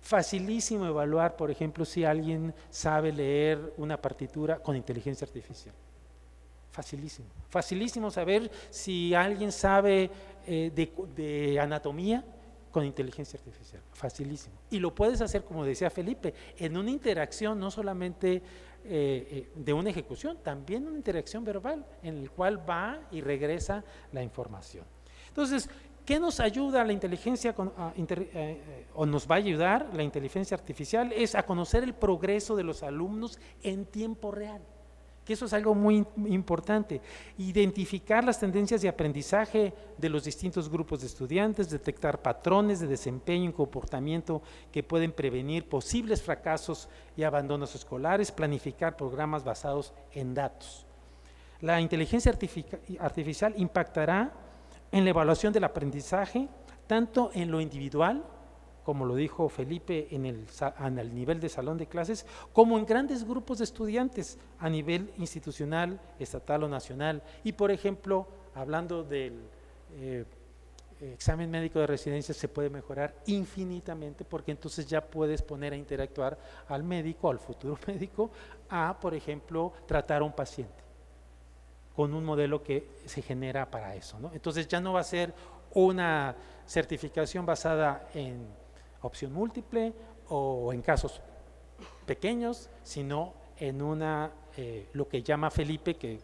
Facilísimo evaluar, por ejemplo, si alguien sabe leer una partitura con inteligencia artificial. Facilísimo. Facilísimo saber si alguien sabe de anatomía con inteligencia artificial. Facilísimo. Y lo puedes hacer, como decía Felipe, en una interacción no solamente de una ejecución, también una interacción verbal en el cual va y regresa la información. Entonces, ¿qué nos ayuda la inteligencia o nos va a ayudar la inteligencia artificial? Es a conocer el progreso de los alumnos en tiempo real. Que eso es algo muy importante, identificar las tendencias de aprendizaje de los distintos grupos de estudiantes, detectar patrones de desempeño y comportamiento que pueden prevenir posibles fracasos y abandonos escolares, planificar programas basados en datos. La inteligencia artificial impactará en la evaluación del aprendizaje, tanto en lo individual, como lo dijo Felipe, en el nivel de salón de clases, como en grandes grupos de estudiantes a nivel institucional, estatal o nacional. Y por ejemplo, hablando del examen médico de residencia, se puede mejorar infinitamente, porque entonces ya puedes poner a interactuar al médico, al futuro médico, a, por ejemplo, tratar a un paciente con un modelo que se genera para eso, ¿no? Entonces ya no va a ser una certificación basada en opción múltiple o en casos pequeños, sino en lo que llama Felipe, que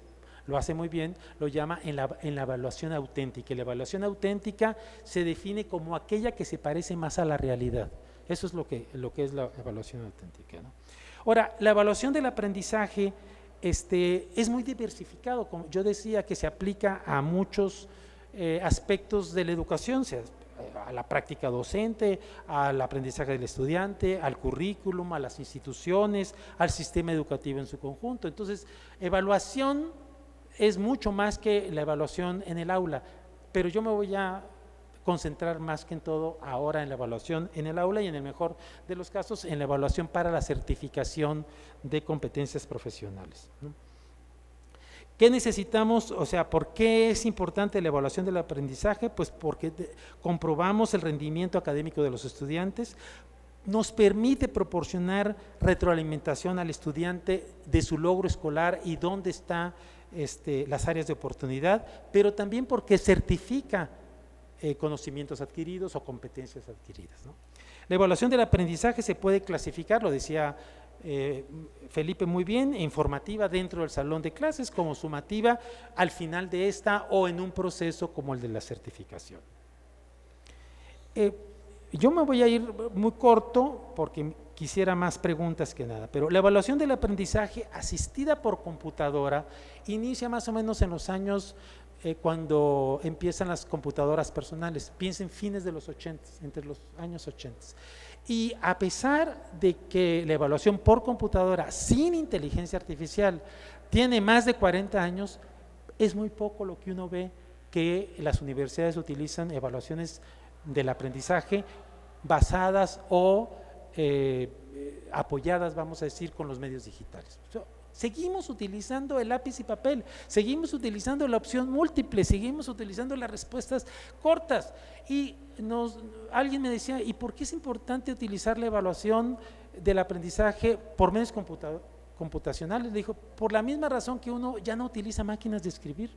lo hace muy bien, lo llama en la evaluación auténtica. Y la evaluación auténtica se define como aquella que se parece más a la realidad. Eso es lo que es la evaluación auténtica, ¿no? Ahora, la evaluación del aprendizaje es muy diversificado, como yo decía, que se aplica a muchos aspectos de la educación, o sea, a la práctica docente, al aprendizaje del estudiante, al currículum, a las instituciones, al sistema educativo en su conjunto. Entonces, evaluación es mucho más que la evaluación en el aula, pero yo me voy a concentrar más que en todo ahora en la evaluación en el aula y en el mejor de los casos en la evaluación para la certificación de competencias profesionales, ¿no? ¿Qué necesitamos? O sea, ¿por qué es importante la evaluación del aprendizaje? Pues porque comprobamos el rendimiento académico de los estudiantes, nos permite proporcionar retroalimentación al estudiante de su logro escolar y dónde están las áreas de oportunidad, pero también porque certifica conocimientos adquiridos o competencias adquiridas, ¿no? La evaluación del aprendizaje se puede clasificar, lo decía Felipe muy bien, informativa dentro del salón de clases, como sumativa al final de esta o en un proceso como el de la certificación. Yo me voy a ir muy corto porque quisiera más preguntas que nada, pero la evaluación del aprendizaje asistida por computadora inicia más o menos en los años cuando empiezan las computadoras personales, piensen fines de los 80, entre los años 80. Y a pesar de que la evaluación por computadora sin inteligencia artificial tiene más de 40 años, es muy poco lo que uno ve que las universidades utilizan evaluaciones del aprendizaje basadas o apoyadas, vamos a decir, con los medios digitales. Seguimos utilizando el lápiz y papel, seguimos utilizando la opción múltiple, seguimos utilizando las respuestas cortas. Y alguien me decía, ¿y por qué es importante utilizar la evaluación del aprendizaje por medios computacionales? Le dijo, por la misma razón que uno ya no utiliza máquinas de escribir.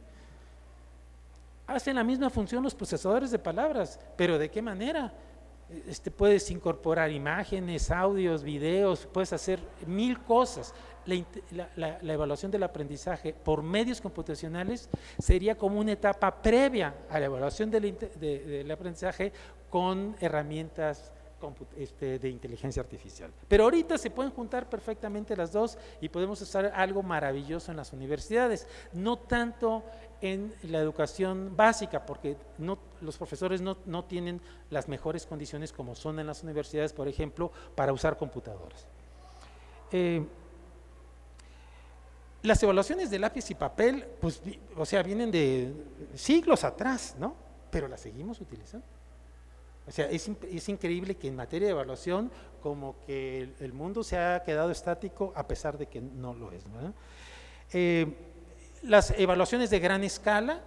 Hacen la misma función los procesadores de palabras, pero ¿de qué manera? Puedes incorporar imágenes, audios, videos, puedes hacer 1000 cosas. La evaluación del aprendizaje por medios computacionales sería como una etapa previa a la evaluación del aprendizaje con herramientas de inteligencia artificial. Pero ahorita se pueden juntar perfectamente las dos y podemos hacer algo maravilloso en las universidades, no tanto en la educación básica, porque los profesores no tienen las mejores condiciones como son en las universidades, por ejemplo, para usar computadoras. Las evaluaciones de lápiz y papel, pues, o sea, vienen de siglos atrás, ¿no? Pero las seguimos utilizando. O sea, es increíble que en materia de evaluación, como que el mundo se ha quedado estático, a pesar de que no lo es, ¿no? Las evaluaciones de gran escala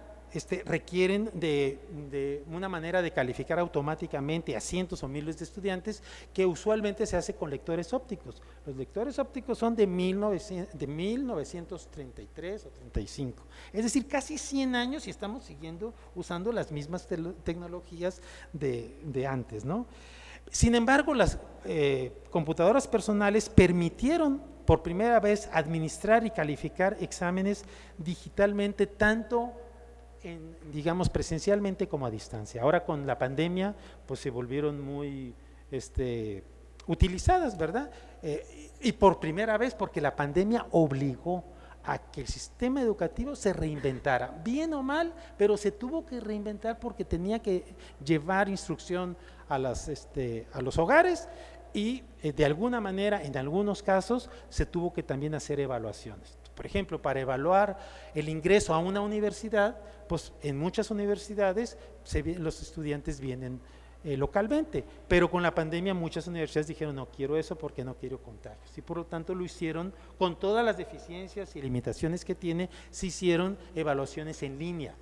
requieren de una manera de calificar automáticamente a cientos o miles de estudiantes, que usualmente se hace con lectores ópticos. Los lectores ópticos son de 1933 o 35, es decir, casi 100 años y estamos usando las mismas tecnologías de antes, ¿no? Sin embargo, las computadoras personales permitieron por primera vez administrar y calificar exámenes digitalmente, tanto digamos presencialmente como a distancia. Ahora con la pandemia pues se volvieron muy utilizadas, ¿verdad? Y por primera vez porque la pandemia obligó a que el sistema educativo se reinventara, bien o mal, pero se tuvo que reinventar porque tenía que llevar instrucción a los hogares y de alguna manera, en algunos casos, se tuvo que también hacer evaluaciones. Por ejemplo, para evaluar el ingreso a una universidad, pues en muchas universidades los estudiantes vienen localmente, pero con la pandemia muchas universidades dijeron no quiero eso porque no quiero contagios y por lo tanto lo hicieron con todas las deficiencias y limitaciones que tiene, se hicieron evaluaciones en línea.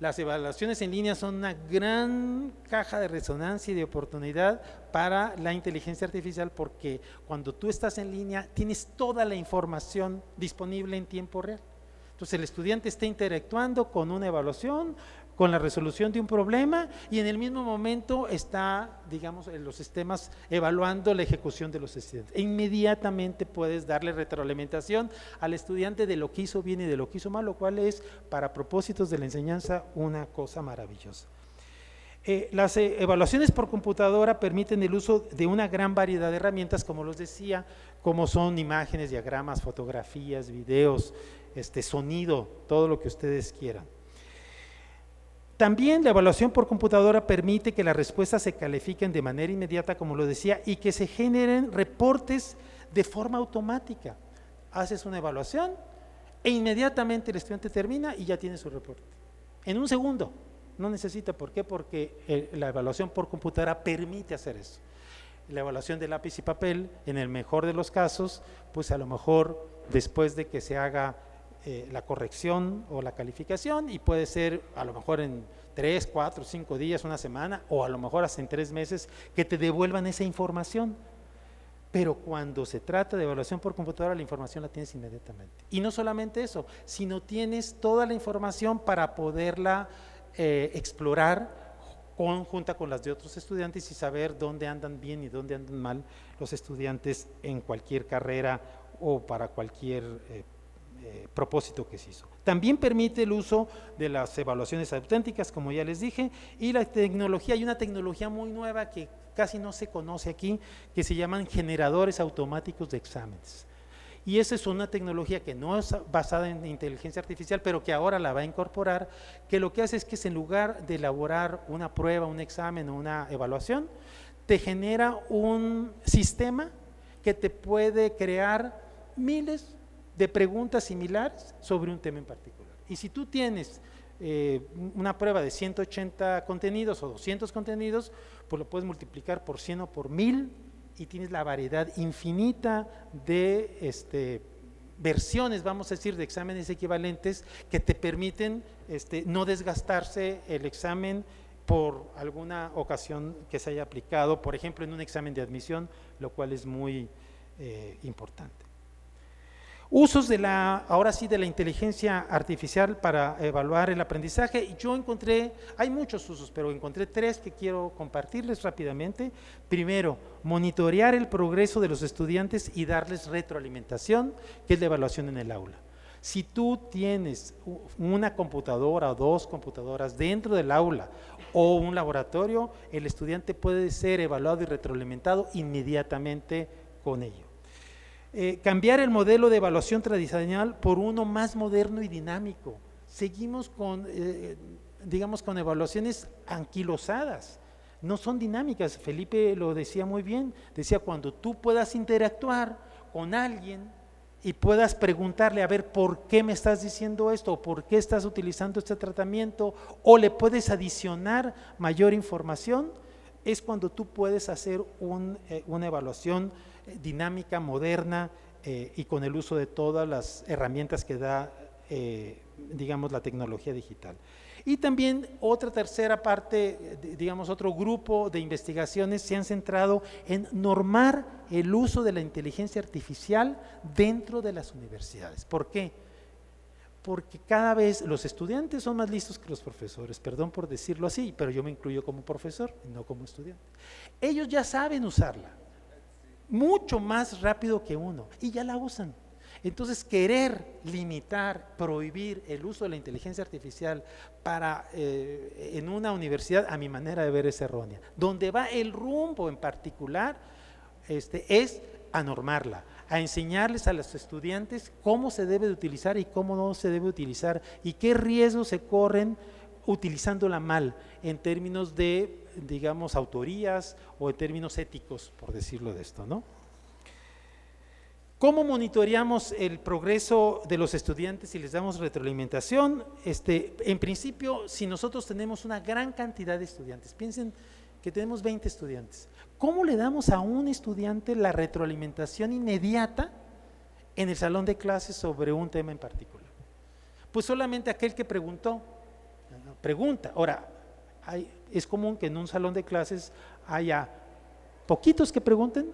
Las evaluaciones en línea son una gran caja de resonancia y de oportunidad para la inteligencia artificial, porque cuando tú estás en línea tienes toda la información disponible en tiempo real. Entonces el estudiante está interactuando con una evaluación, con la resolución de un problema y en el mismo momento está, digamos, en los sistemas evaluando la ejecución de los estudiantes. E inmediatamente puedes darle retroalimentación al estudiante de lo que hizo bien y de lo que hizo mal, lo cual es, para propósitos de la enseñanza, una cosa maravillosa. Las evaluaciones por computadora permiten el uso de una gran variedad de herramientas, como los decía, como son imágenes, diagramas, fotografías, videos, sonido, todo lo que ustedes quieran. También la evaluación por computadora permite que las respuestas se califiquen de manera inmediata, como lo decía, y que se generen reportes de forma automática. Haces una evaluación e inmediatamente el estudiante termina y ya tiene su reporte. En un segundo. No necesita, ¿por qué? Porque la evaluación por computadora permite hacer eso. La evaluación de lápiz y papel, en el mejor de los casos, pues a lo mejor después de que se haga la corrección o la calificación, y puede ser a lo mejor en 3, 4, 5 días, una semana, o a lo mejor hasta en 3 meses, que te devuelvan esa información. Pero cuando se trata de evaluación por computadora, la información la tienes inmediatamente. Y no solamente eso, sino tienes toda la información para poderla explorar junta con las de otros estudiantes y saber dónde andan bien y dónde andan mal los estudiantes en cualquier carrera o para cualquier propósito que se hizo. También permite el uso de las evaluaciones auténticas, como ya les dije, y la tecnología. Hay una tecnología muy nueva que casi no se conoce aquí, que se llaman generadores automáticos de exámenes. Y esa es una tecnología que no es basada en inteligencia artificial, pero que ahora la va a incorporar, que lo que hace es que en lugar de elaborar una prueba, un examen o una evaluación, te genera un sistema que te puede crear miles de preguntas similares sobre un tema en particular. Y si tú tienes una prueba de 180 contenidos o 200 contenidos, pues lo puedes multiplicar por 100 o por 1000 y tienes la variedad infinita de versiones, vamos a decir, de exámenes equivalentes que te permiten no desgastarse el examen por alguna ocasión que se haya aplicado, por ejemplo, en un examen de admisión, lo cual es muy importante. Usos ahora sí, de la inteligencia artificial para evaluar el aprendizaje. Yo encontré, hay muchos usos, pero encontré 3 que quiero compartirles rápidamente. Primero, monitorear el progreso de los estudiantes y darles retroalimentación, que es la evaluación en el aula. Si tú tienes una computadora o 2 computadoras dentro del aula o un laboratorio, el estudiante puede ser evaluado y retroalimentado inmediatamente con ello. Cambiar el modelo de evaluación tradicional por uno más moderno y dinámico. Seguimos con, digamos, con evaluaciones anquilosadas, no son dinámicas. Felipe lo decía muy bien, decía, cuando tú puedas interactuar con alguien y puedas preguntarle, a ver, ¿por qué me estás diciendo esto? ¿O por qué estás utilizando este tratamiento? O le puedes adicionar mayor información, es cuando tú puedes hacer una evaluación dinámica, moderna y con el uso de todas las herramientas que da, digamos, la tecnología digital. Y también otra tercera parte, digamos, otro grupo de investigaciones se han centrado en normar el uso de la inteligencia artificial dentro de las universidades. ¿Por qué? Porque cada vez los estudiantes son más listos que los profesores, perdón por decirlo así, pero yo me incluyo como profesor, no como estudiante. Ellos ya saben usarla mucho más rápido que uno y ya la usan. Entonces, querer limitar, prohibir el uso de la inteligencia artificial en una universidad, a mi manera de ver, es errónea. Donde va el rumbo en particular es a normarla, a enseñarles a los estudiantes cómo se debe de utilizar y cómo no se debe utilizar y qué riesgos se corren utilizándola mal en términos de, digamos, autorías o en términos éticos, por decirlo de esto, ¿no? ¿Cómo monitoreamos el progreso de los estudiantes y les damos retroalimentación? En principio, si nosotros tenemos una gran cantidad de estudiantes, piensen que tenemos 20 estudiantes, ¿cómo le damos a un estudiante la retroalimentación inmediata en el salón de clases sobre un tema en particular? Pues solamente aquel que pregunta. Ahora, es común que en un salón de clases haya poquitos que pregunten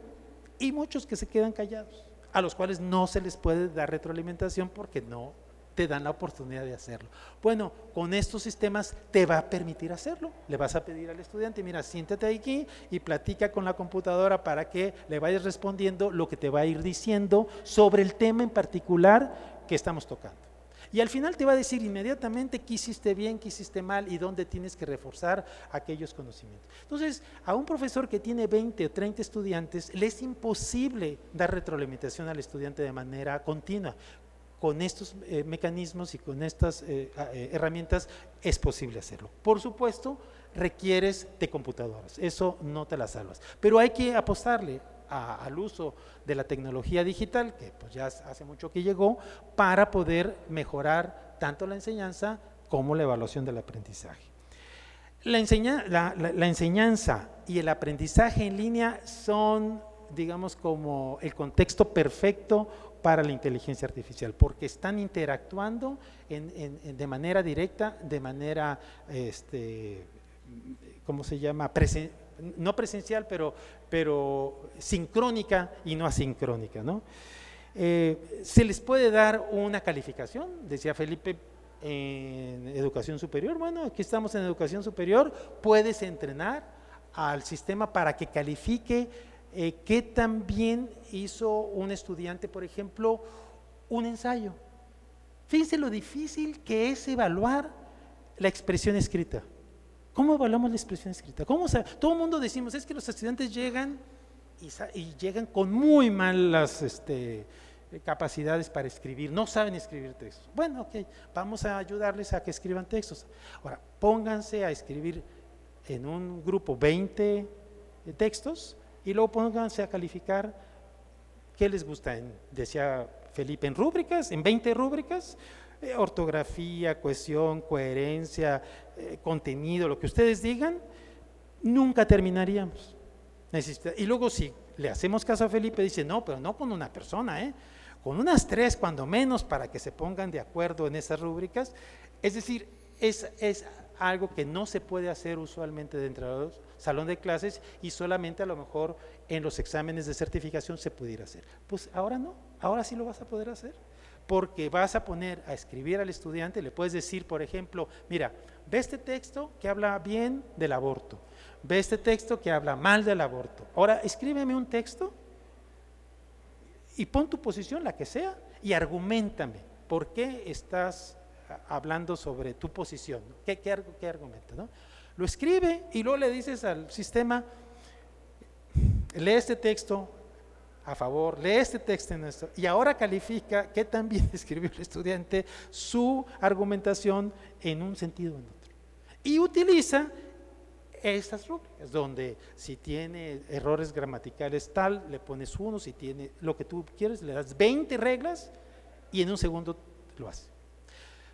y muchos que se quedan callados, a los cuales no se les puede dar retroalimentación porque no te dan la oportunidad de hacerlo. Bueno, con estos sistemas te va a permitir hacerlo. Le vas a pedir al estudiante, mira, siéntate aquí y platica con la computadora para que le vayas respondiendo lo que te va a ir diciendo sobre el tema en particular que estamos tocando. Y al final te va a decir inmediatamente qué hiciste bien, qué hiciste mal y dónde tienes que reforzar aquellos conocimientos. Entonces, a un profesor que tiene 20 o 30 estudiantes, le es imposible dar retroalimentación al estudiante de manera continua. Con estos mecanismos y con estas herramientas es posible hacerlo. Por supuesto, requieres de computadoras, eso no te las salvas, pero hay que apostarle al uso de la tecnología digital, que pues ya hace mucho que llegó, para poder mejorar tanto la enseñanza como la evaluación del aprendizaje. La enseñanza y el aprendizaje en línea son, digamos, como el contexto perfecto para la inteligencia artificial, porque están interactuando de manera directa, de manera, ¿cómo se llama? No presencial, pero sincrónica y no asincrónica, ¿no? Se les puede dar una calificación, decía Felipe, en educación superior. Bueno, aquí estamos en educación superior, puedes entrenar al sistema para que califique qué tan bien hizo un estudiante, por ejemplo, un ensayo. Fíjense lo difícil que es evaluar la expresión escrita. ¿Cómo evaluamos la expresión escrita? Todo el mundo decimos, es que los estudiantes llegan y llegan con muy malas capacidades para escribir, no saben escribir textos. Bueno, ok, vamos a ayudarles a que escriban textos. Ahora, pónganse a escribir en un grupo 20 textos y luego pónganse a calificar qué les gusta, decía Felipe, en rúbricas, en 20 rúbricas, ortografía, cohesión, coherencia, contenido, lo que ustedes digan, nunca terminaríamos. Y luego si le hacemos caso a Felipe, dice, no, pero no con una persona, con unas 3 cuando menos para que se pongan de acuerdo en esas rúbricas. Es decir, es algo que no se puede hacer usualmente dentro del salón de clases y solamente a lo mejor en los exámenes de certificación se pudiera hacer. Pues ahora no, ahora sí lo vas a poder hacer, porque vas a poner a escribir al estudiante, le puedes decir, por ejemplo, mira, ve este texto que habla bien del aborto, ve este texto que habla mal del aborto, ahora escríbeme un texto y pon tu posición, la que sea, y argumentame por qué estás hablando sobre tu posición, ¿no? ¿Qué argumento, ¿no? Lo escribe y luego le dices al sistema, lee este texto a favor, lee este texto en esto, y ahora califica qué tan bien escribió el estudiante su argumentación en un sentido o en otro. Y utiliza estas rúbricas, donde si tiene errores gramaticales tal, le pones 1, si tiene lo que tú quieres, le das 20 reglas y en un segundo lo hace.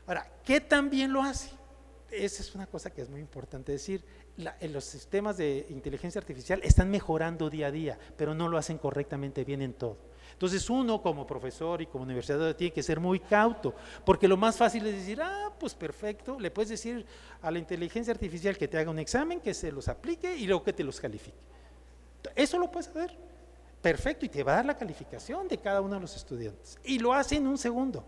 Ahora, ¿qué tan bien lo hace? Esa es una cosa que es muy importante decir. Los sistemas de inteligencia artificial están mejorando día a día, pero no lo hacen correctamente bien en todo. Entonces uno como profesor y como universidad tiene que ser muy cauto, porque lo más fácil es decir, pues perfecto, le puedes decir a la inteligencia artificial que te haga un examen, que se los aplique y luego que te los califique. Eso lo puedes hacer, perfecto, y te va a dar la calificación de cada uno de los estudiantes. Y lo hace en un segundo.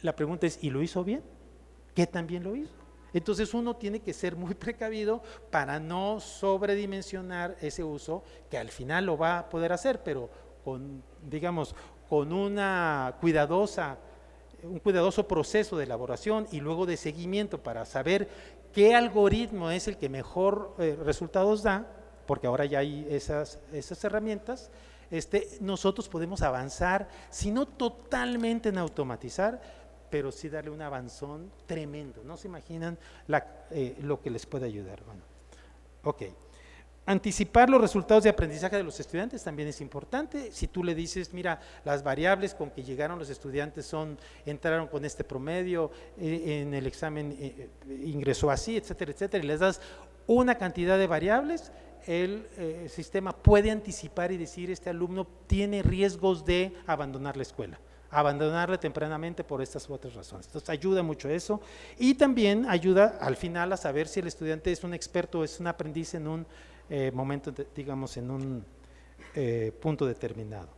La pregunta es, ¿y lo hizo bien? ¿Qué tan bien lo hizo? Entonces uno tiene que ser muy precavido para no sobredimensionar ese uso, que al final lo va a poder hacer, pero con, digamos, con un cuidadoso proceso de elaboración y luego de seguimiento para saber qué algoritmo es el que mejor resultados da, porque ahora ya hay esas herramientas. Nosotros podemos avanzar, si no totalmente en automatizar, pero sí darle un avanzón tremendo. No se imaginan lo que les puede ayudar. Bueno, ok. Anticipar los resultados de aprendizaje de los estudiantes también es importante. Si tú le dices, mira, las variables con que llegaron los estudiantes entraron con este promedio, en el examen ingresó así, etcétera, etcétera, y les das una cantidad de variables, el sistema puede anticipar y decir, este alumno tiene riesgos de abandonar la escuela, abandonarla tempranamente por estas u otras razones. Entonces ayuda mucho eso, y también ayuda al final a saber si el estudiante es un experto o es un aprendiz en un momento, digamos, en un punto determinado.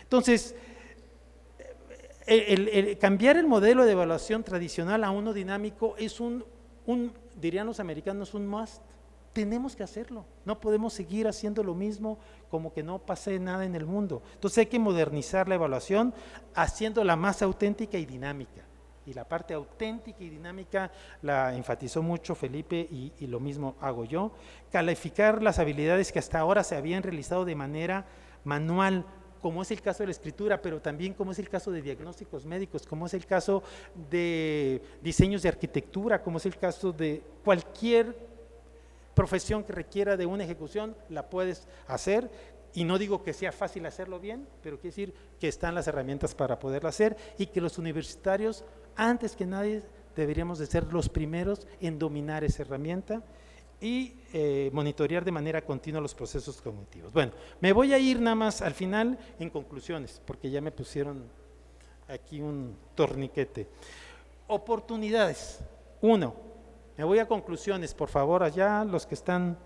Entonces, el cambiar el modelo de evaluación tradicional a uno dinámico es dirían los americanos, un must. Tenemos que hacerlo, no podemos seguir haciendo lo mismo como que no pase nada en el mundo. Entonces hay que modernizar la evaluación haciéndola más auténtica y dinámica. Y la parte auténtica y dinámica la enfatizó mucho Felipe y lo mismo hago yo. Calificar las habilidades que hasta ahora se habían realizado de manera manual, como es el caso de la escritura, pero también como es el caso de diagnósticos médicos, como es el caso de diseños de arquitectura, como es el caso de cualquier profesión que requiera de una ejecución, la puedes hacer. Y no digo que sea fácil hacerlo bien, pero quiere decir que están las herramientas para poderlo hacer y que los universitarios, antes que nadie, deberíamos de ser los primeros en dominar esa herramienta y monitorear de manera continua los procesos cognitivos. Bueno, me voy a ir nada más al final en conclusiones, porque ya me pusieron aquí un torniquete. Oportunidades. 1, me voy a conclusiones, por favor, allá los que están…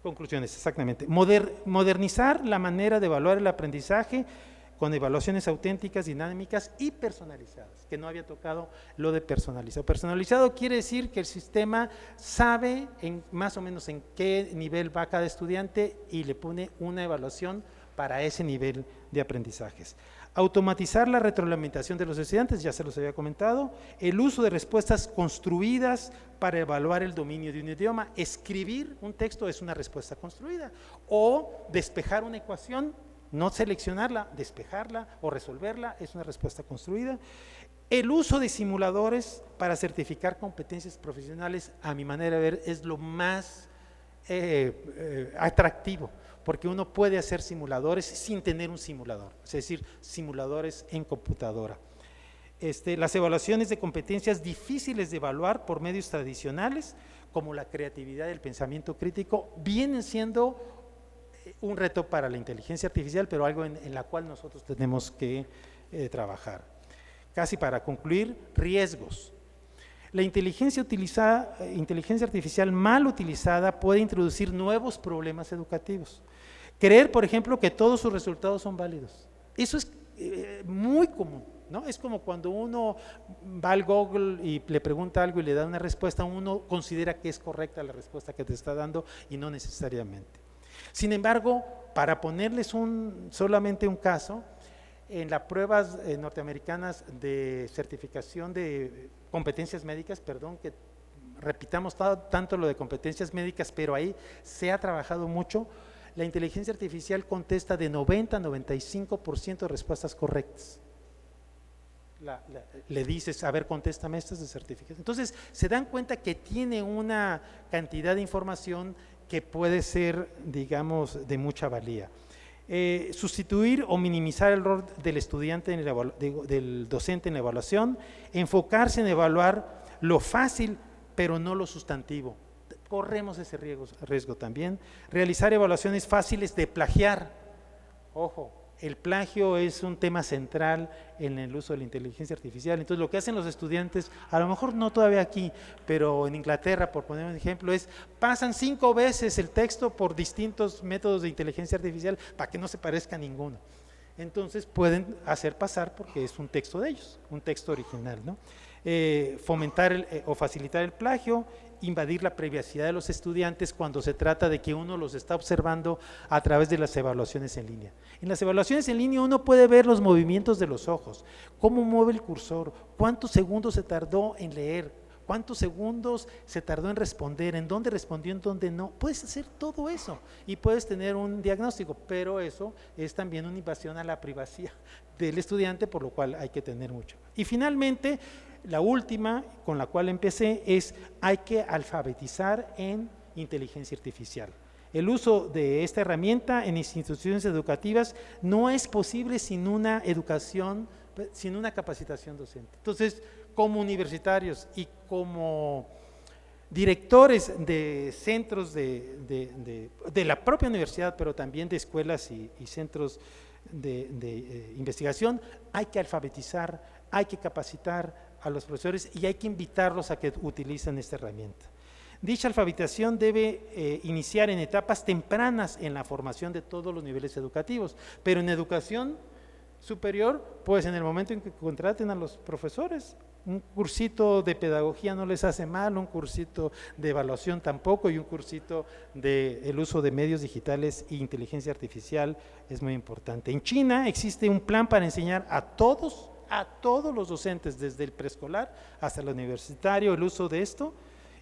conclusiones, exactamente. Modernizar la manera de evaluar el aprendizaje con evaluaciones auténticas, dinámicas y personalizadas, que no había tocado lo de personalizado. Personalizado quiere decir que el sistema sabe más o menos en qué nivel va cada estudiante y le pone una evaluación para ese nivel de aprendizajes. Automatizar la retroalimentación de los estudiantes, ya se los había comentado. El uso de respuestas construidas para evaluar el dominio de un idioma. Escribir un texto es una respuesta construida. O despejar una ecuación, no seleccionarla, despejarla o resolverla, es una respuesta construida. El uso de simuladores para certificar competencias profesionales, a mi manera de ver, es lo más atractivo, porque uno puede hacer simuladores sin tener un simulador, es decir, simuladores en computadora. Las evaluaciones de competencias difíciles de evaluar por medios tradicionales, como la creatividad y el pensamiento crítico, vienen siendo un reto para la inteligencia artificial, pero algo en la cual nosotros tenemos que trabajar. Casi para concluir, riesgos. La inteligencia artificial mal utilizada puede introducir nuevos problemas educativos. Creer, por ejemplo, que todos sus resultados son válidos. Eso es muy común, ¿no? Es como cuando uno va al Google y le pregunta algo y le da una respuesta, uno considera que es correcta la respuesta que te está dando y no necesariamente. Sin embargo, para ponerles solamente un caso, en las pruebas norteamericanas de certificación de competencias médicas, perdón, que repitamos tanto lo de competencias médicas, pero ahí se ha trabajado mucho, la inteligencia artificial contesta de 90 a 95% de respuestas correctas. Le dices, a ver, contéstame estas de certificación. Entonces, se dan cuenta que tiene una cantidad de información que puede ser, digamos, de mucha valía. Sustituir o minimizar el rol del estudiante, del docente en la evaluación, enfocarse en evaluar lo fácil, pero no lo sustantivo. Corremos ese riesgo también. Realizar evaluaciones fáciles de plagiar. Ojo, el plagio es un tema central en el uso de la inteligencia artificial. Entonces, lo que hacen los estudiantes, a lo mejor no todavía aquí, pero en Inglaterra, por poner un ejemplo, pasan 5 veces el texto por distintos métodos de inteligencia artificial para que no se parezca a ninguno. Entonces, pueden hacer pasar porque es un texto de ellos, un texto original, ¿no? Fomentar o facilitar el plagio, invadir la privacidad de los estudiantes cuando se trata de que uno los está observando a través de las evaluaciones en línea. En las evaluaciones en línea uno puede ver los movimientos de los ojos, cómo mueve el cursor, cuántos segundos se tardó en leer, cuántos segundos se tardó en responder, en dónde respondió, en dónde no. Puedes hacer todo eso y puedes tener un diagnóstico, pero eso es también una invasión a la privacidad del estudiante, por lo cual hay que tener mucho. Y finalmente, la última con la cual empecé es hay que alfabetizar en inteligencia artificial. El uso de esta herramienta en instituciones educativas no es posible sin una educación, sin una capacitación docente. Entonces, como universitarios y como directores de centros de la propia universidad, pero también de escuelas y centros de investigación, hay que alfabetizar, hay que capacitar a los profesores y hay que invitarlos a que utilicen esta herramienta. Dicha alfabetización debe iniciar en etapas tempranas en la formación de todos los niveles educativos, pero en educación superior, pues en el momento en que contraten a los profesores, un cursito de pedagogía no les hace mal, un cursito de evaluación tampoco, y un cursito del uso de medios digitales e inteligencia artificial es muy importante. En China existe un plan para enseñar a todos a todos los docentes, desde el preescolar hasta el universitario, el uso de esto,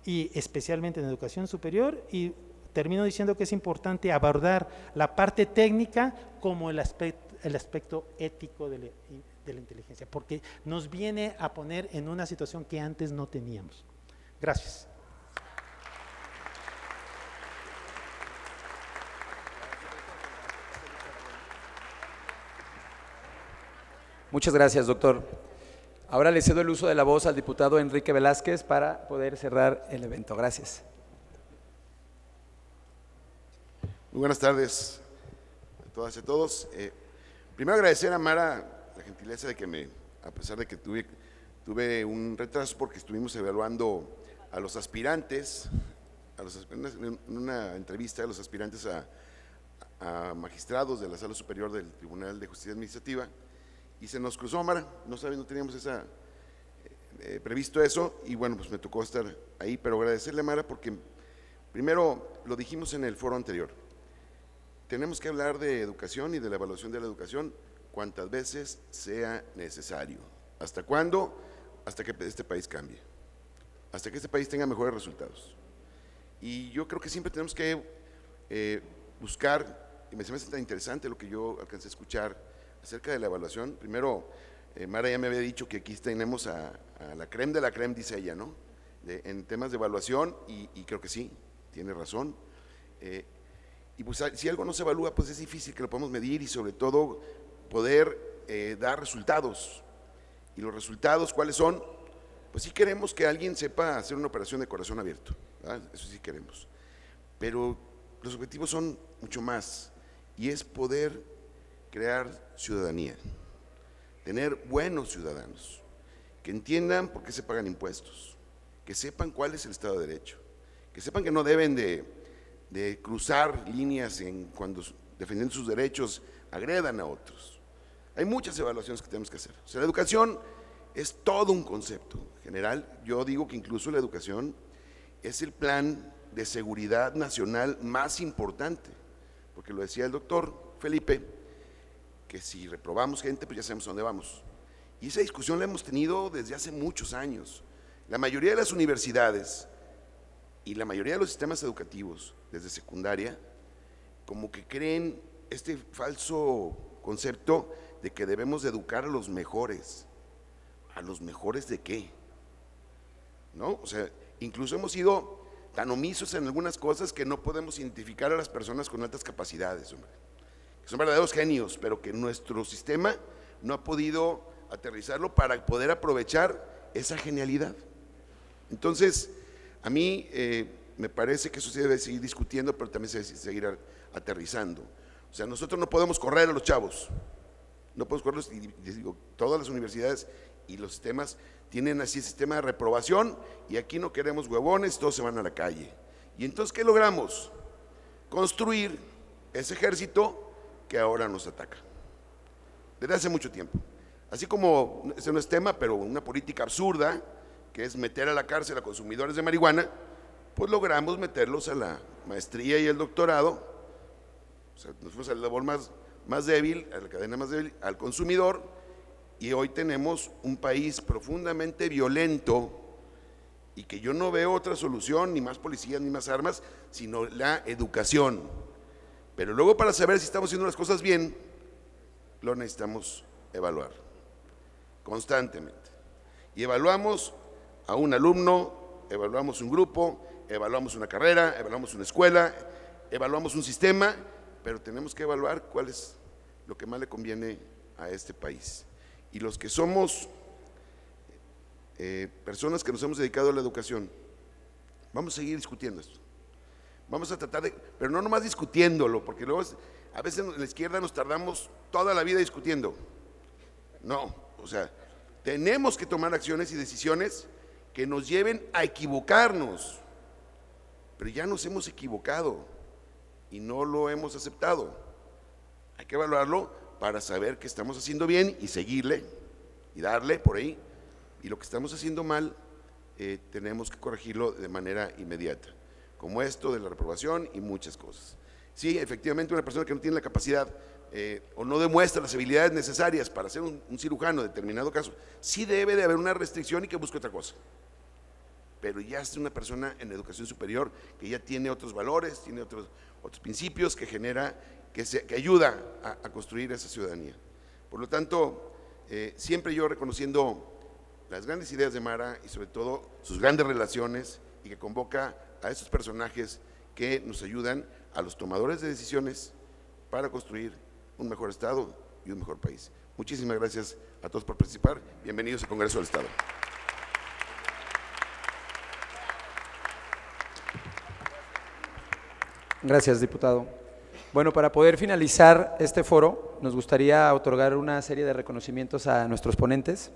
y especialmente en educación superior. Y termino diciendo que es importante abordar la parte técnica como el aspecto ético de la inteligencia, porque nos viene a poner en una situación que antes no teníamos. Gracias. Muchas gracias, doctor. Ahora le cedo el uso de la voz al diputado Enrique Velázquez para poder cerrar el evento. Gracias. Muy buenas tardes a todas y a todos. Primero agradecer a Mara la gentileza de que a pesar de que tuve un retraso porque estuvimos evaluando a los aspirantes, en una entrevista a los aspirantes a magistrados de la Sala Superior del Tribunal de Justicia Administrativa, y se nos cruzó, Mara, no teníamos previsto eso, y bueno, pues me tocó estar ahí, pero agradecerle a Mara porque primero lo dijimos en el foro anterior, tenemos que hablar de educación y de la evaluación de la educación cuantas veces sea necesario. ¿Hasta cuándo? Hasta que este país cambie, hasta que este país tenga mejores resultados. Y yo creo que siempre tenemos que buscar, y me parece tan interesante lo que yo alcancé a escuchar acerca de la evaluación. Primero, Mara ya me había dicho que aquí tenemos a la creme de la creme, dice ella, ¿no? En temas de evaluación, y creo que sí, tiene razón. Y pues si algo no se evalúa, pues es difícil que lo podamos medir y sobre todo poder dar resultados. Y los resultados, ¿cuáles son? Pues sí queremos que alguien sepa hacer una operación de corazón abierto, ¿verdad? Eso sí queremos. Pero los objetivos son mucho más, y es poder crear ciudadanía, tener buenos ciudadanos, que entiendan por qué se pagan impuestos, que sepan cuál es el Estado de Derecho, que sepan que no deben de cruzar líneas cuando defendiendo sus derechos agredan a otros. Hay muchas evaluaciones que tenemos que hacer. O sea, la educación es todo un concepto general. Yo digo que incluso la educación es el plan de seguridad nacional más importante, porque lo decía el doctor Felipe, que si reprobamos gente, pues ya sabemos a dónde vamos. Y esa discusión la hemos tenido desde hace muchos años. La mayoría de las universidades y la mayoría de los sistemas educativos, desde secundaria, como que creen este falso concepto de que debemos de educar a los mejores. ¿A los mejores de qué? ¿No? O sea, incluso hemos sido tan omisos en algunas cosas que no podemos identificar a las personas con altas capacidades, hombre. Son verdaderos genios, pero que nuestro sistema no ha podido aterrizarlo para poder aprovechar esa genialidad. Entonces, a mí me parece que eso se debe seguir discutiendo, pero también se debe seguir aterrizando. O sea, nosotros no podemos correr a los chavos, no podemos correrlos, y digo, todas las universidades y los sistemas tienen así el sistema de reprobación, y aquí no queremos huevones, todos se van a la calle. Y entonces, ¿qué logramos? Construir ese ejército que ahora nos ataca, desde hace mucho tiempo. Así como, ese no es tema, pero una política absurda, que es meter a la cárcel a consumidores de marihuana, pues logramos meterlos a la maestría y el doctorado. O sea, nos fuimos a la labor más débil, a la cadena más débil, al consumidor, y hoy tenemos un país profundamente violento, y que yo no veo otra solución, ni más policías, ni más armas, sino la educación. Pero luego, para saber si estamos haciendo las cosas bien, lo necesitamos evaluar constantemente. Y evaluamos a un alumno, evaluamos un grupo, evaluamos una carrera, evaluamos una escuela, evaluamos un sistema, pero tenemos que evaluar cuál es lo que más le conviene a este país. Y los que somos personas que nos hemos dedicado a la educación, vamos a seguir discutiendo esto. Vamos a tratar pero no nomás discutiéndolo, porque luego a veces en la izquierda nos tardamos toda la vida discutiendo. No, o sea, tenemos que tomar acciones y decisiones que nos lleven a equivocarnos, pero ya nos hemos equivocado y no lo hemos aceptado. Hay que evaluarlo para saber que estamos haciendo bien y seguirle y darle por ahí, y lo que estamos haciendo mal tenemos que corregirlo de manera inmediata, como esto de la reprobación y muchas cosas. Sí, efectivamente, una persona que no tiene la capacidad o no demuestra las habilidades necesarias para ser un cirujano en determinado caso, sí debe de haber una restricción y que busque otra cosa. Pero ya es una persona en educación superior que ya tiene otros valores, tiene otros principios que genera, que ayuda a construir esa ciudadanía. Por lo tanto, siempre yo reconociendo las grandes ideas de Mara y sobre todo sus grandes relaciones, y que convoca a esos personajes que nos ayudan a los tomadores de decisiones para construir un mejor Estado y un mejor país. Muchísimas gracias a todos por participar. Bienvenidos al Congreso del Estado. Gracias, diputado. Bueno, para poder finalizar este foro, nos gustaría otorgar una serie de reconocimientos a nuestros ponentes.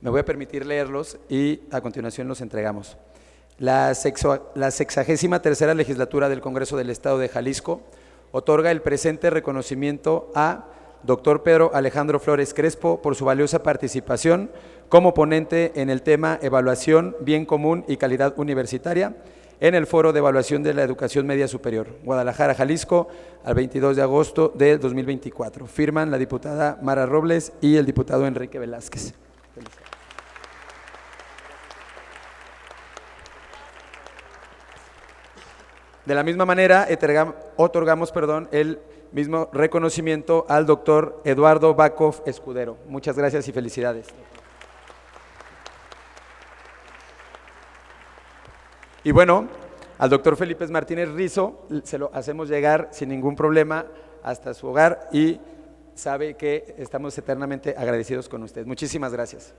Me voy a permitir leerlos y a continuación los entregamos. La 63ª legislatura del Congreso del Estado de Jalisco otorga el presente reconocimiento a Dr. Pedro Alejandro Flores Crespo por su valiosa participación como ponente en el tema Evaluación, Bien Común y Calidad Universitaria en el Foro de Evaluación de la Educación Media Superior, Guadalajara, Jalisco, al 22 de agosto de 2024. Firman la diputada Mara Robles y el diputado Enrique Velázquez. De la misma manera, otorgamos el mismo reconocimiento al doctor Eduardo Bakov Escudero. Muchas gracias y felicidades. Y bueno, al doctor Felipe Martínez Rizo se lo hacemos llegar sin ningún problema hasta su hogar y sabe que estamos eternamente agradecidos con usted. Muchísimas gracias.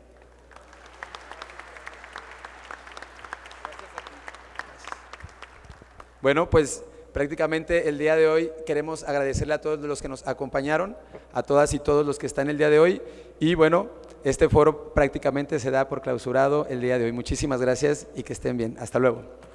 Bueno, pues prácticamente el día de hoy queremos agradecerle a todos los que nos acompañaron, a todas y todos los que están el día de hoy y bueno, este foro prácticamente se da por clausurado el día de hoy. Muchísimas gracias y que estén bien. Hasta luego.